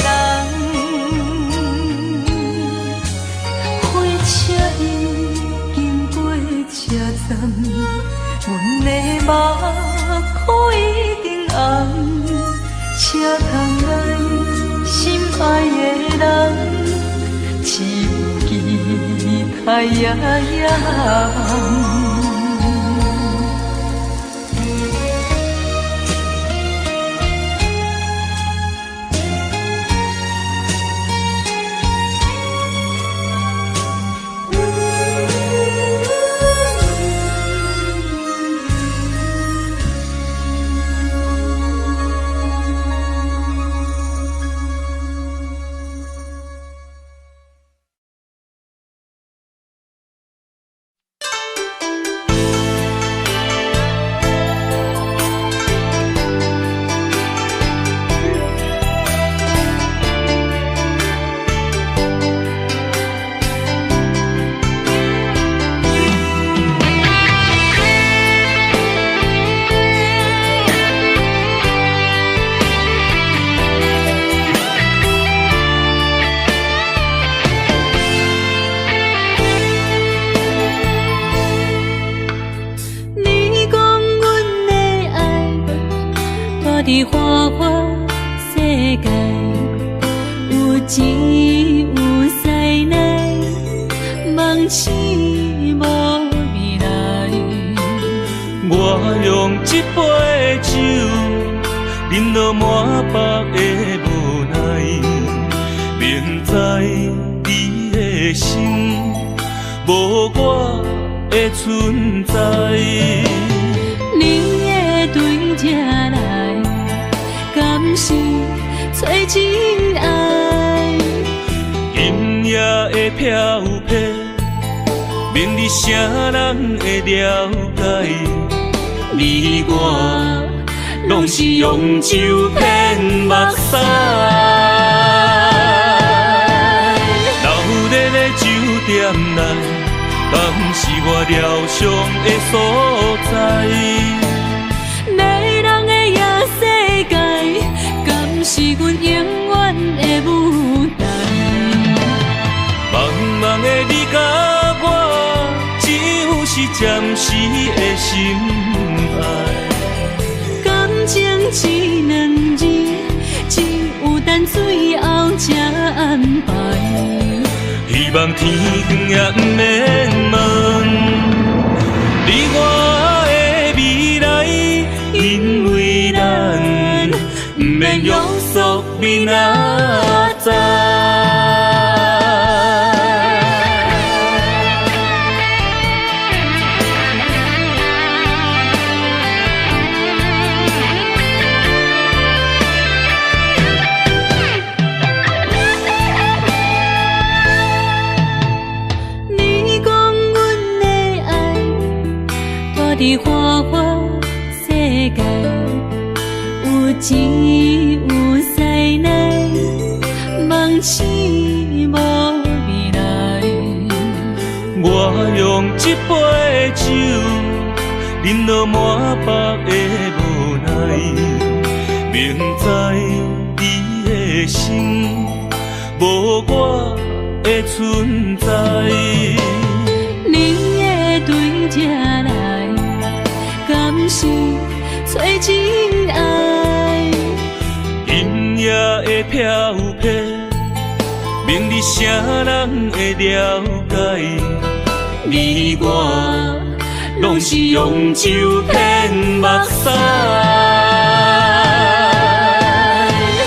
人。火车已经过车站，阮的目眶已经红。车窗内心爱的人，只有期待夜夜梦。伫花花世界，有钱有势来，梦醒无未来。我用一杯酒，饮落满腹的无奈，明知你的心无我的存在。你的对这来，敢是找真爱？音乐的飘撇，明日啥人会了解？你我拢是用酒骗目屎，流热的酒店内，敢是我疗伤的所在？迷人的夜世界。阮永远的舞台。茫茫的你甲我，只有是暂时的心爱。感情一两字，只有等最后才安排。希望天光也不免问，你我的未来，因为咱不免约束明仔载。伫花花世界，有钱有势来，梦醒无未来。我用一杯酒，饮落满腹的无奈，明知你的心无我的存在。你的对这来，敢是找真爱？音乐的飘飘，明日啥人会了解？你我拢是用酒骗目屎，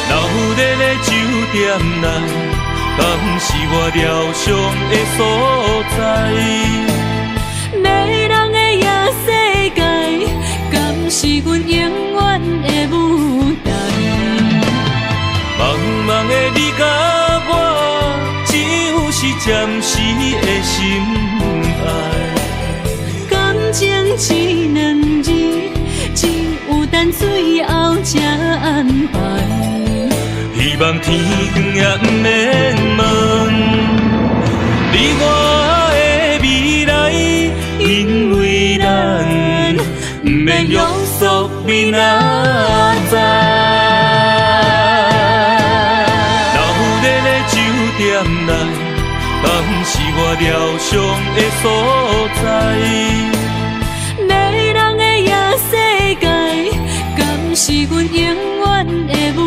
留在咧酒店内，敢是我疗伤的所在？迷人的夜世界，敢是阮永远的舞台？茫茫的你甲我，只有是暂时的心爱。感情一两字，只有等最后才安排。希望天光也不免问，你我的未来，因为咱不免约束明仔载。留在咧酒店内，敢是我疗伤的所在？迷人的夜世界，敢是阮永远的舞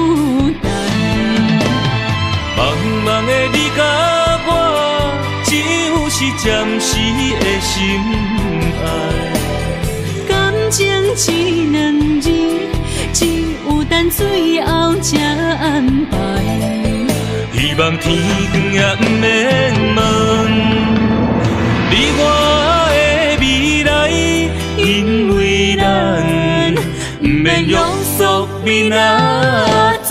台？茫茫的你甲我，只有是暂时的心爱。感情一两字，只有等最后才安排。希望天光也不免问，你我的未来，因为咱不免约束明仔载。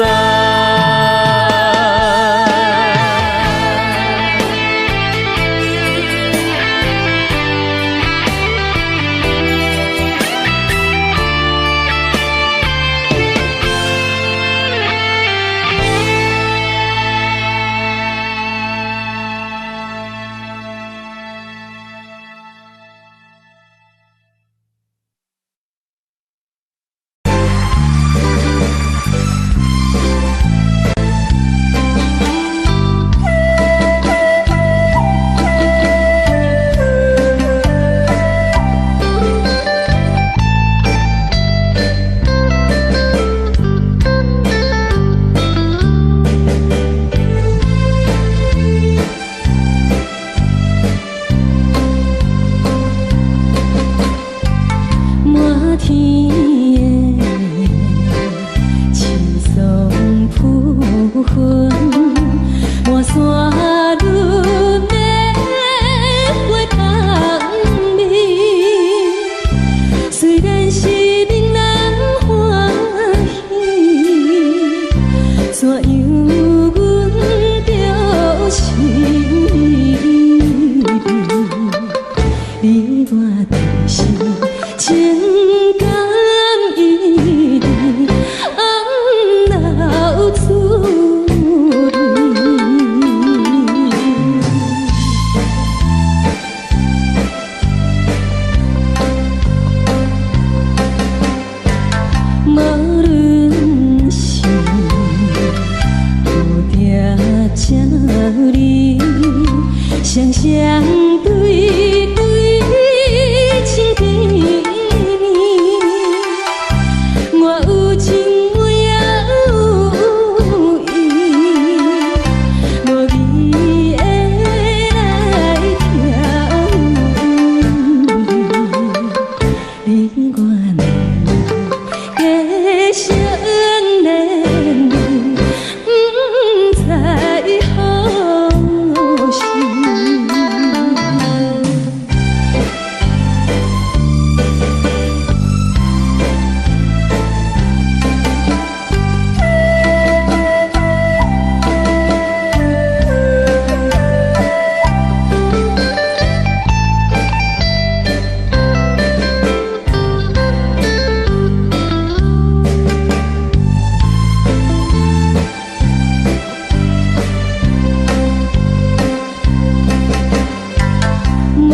你，双双对对情甜蜜。我有情我也有意，无味的来听。你我两个相恋，不知何时。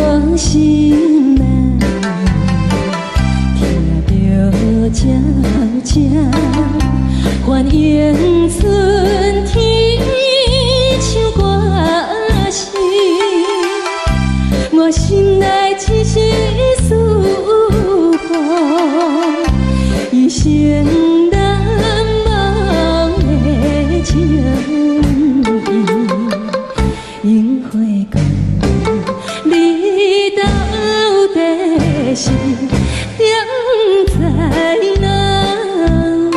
无心难，听着悄悄欢迎春天唱歌声，我心内只是思念，一生难忘的情谊，樱花讲。你到底是踮在哪里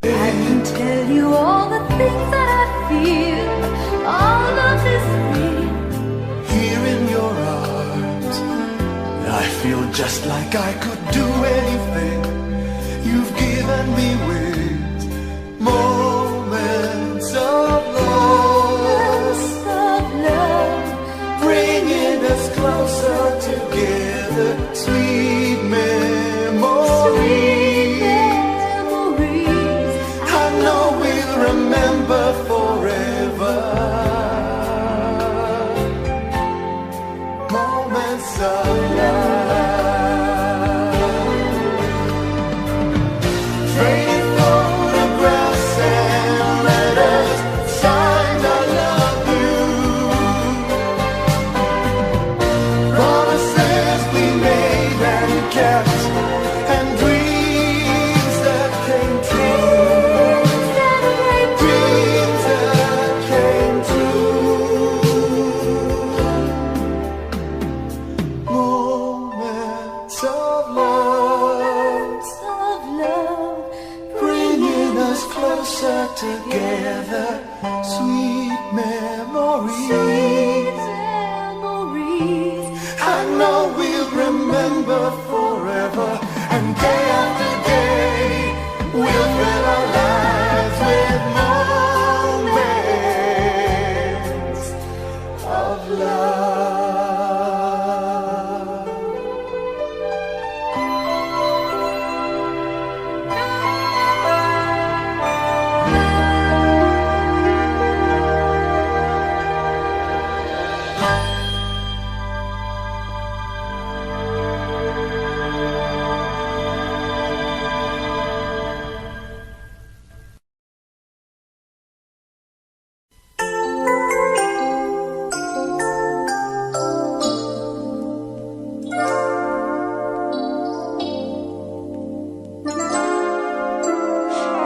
？I can tell you all the things that I feel. All of this real. Here in your arms, I feel just like I could do anything. You've given me wings, moments of love, bringing us closer together. Sweet memories, I know we'll remember forever. Moments of love, trading photographs and letters, signed I love you. Promises we made and kept, and dreams that came true. Dreams that came true. Moments of love, bringing us closer together. Sweet memories, I know we'll remember forever. And day after day, we'll fill our lives with moments of love.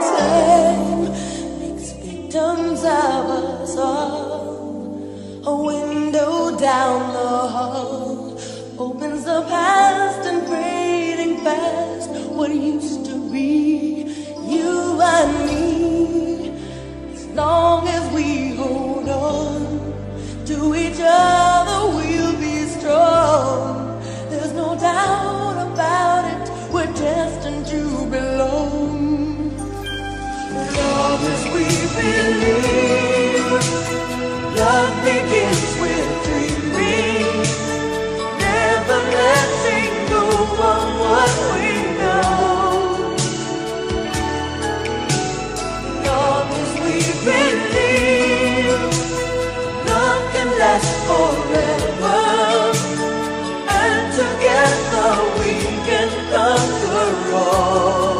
Time makes victims of us all. A window down the hall opens the past and fading fast. What used to be you and me. As long as we hold on to each other, we'll be strong. There's no doubt about it, we're destined to belong. Love as we believe, love begins with dreaming, never letting go of what we know. Love as we believe, love can last forever. And together we can conquer all.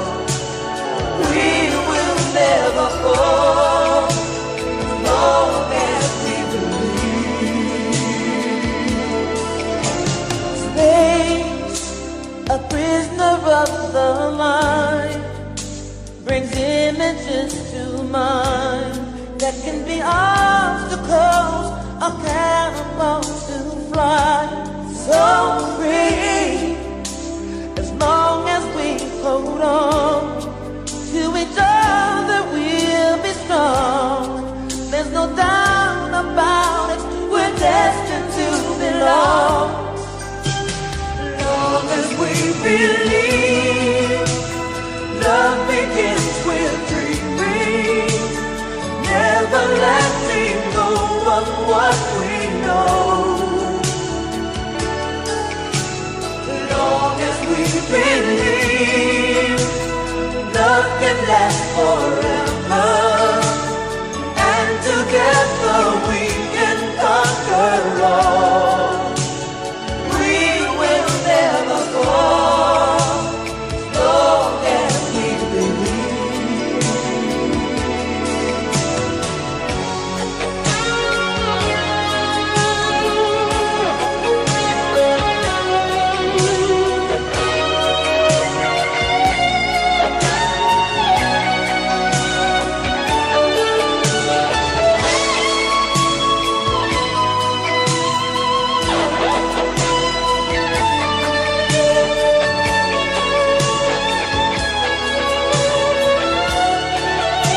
We will never fall, as long as we believe. Space, a prisoner of the mind, brings images to mind that can be obstacles or catapults to fly. So free, as long as we hold on to each other, we'll be strong. There's no doubt about it, we're destined to belong. As long as we believe, love begins with dreaming, never letting go of what we know. As long as we believe, love can last forever. And together we can conquer all. We will never fall, as long as we believe.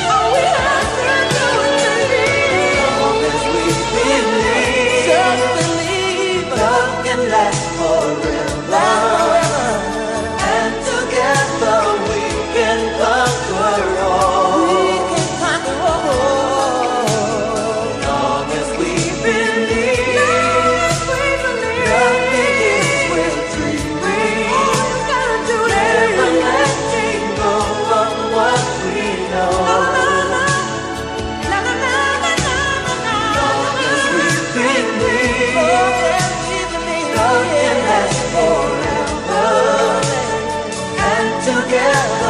All we have to do is believe. As long as we believe, just believe, love can last forever. And together we can conquer all. We can conquer all. As long as we believe, love begins with dreaming. Never letting go of what we know. As long as we believe, love can last forever. And together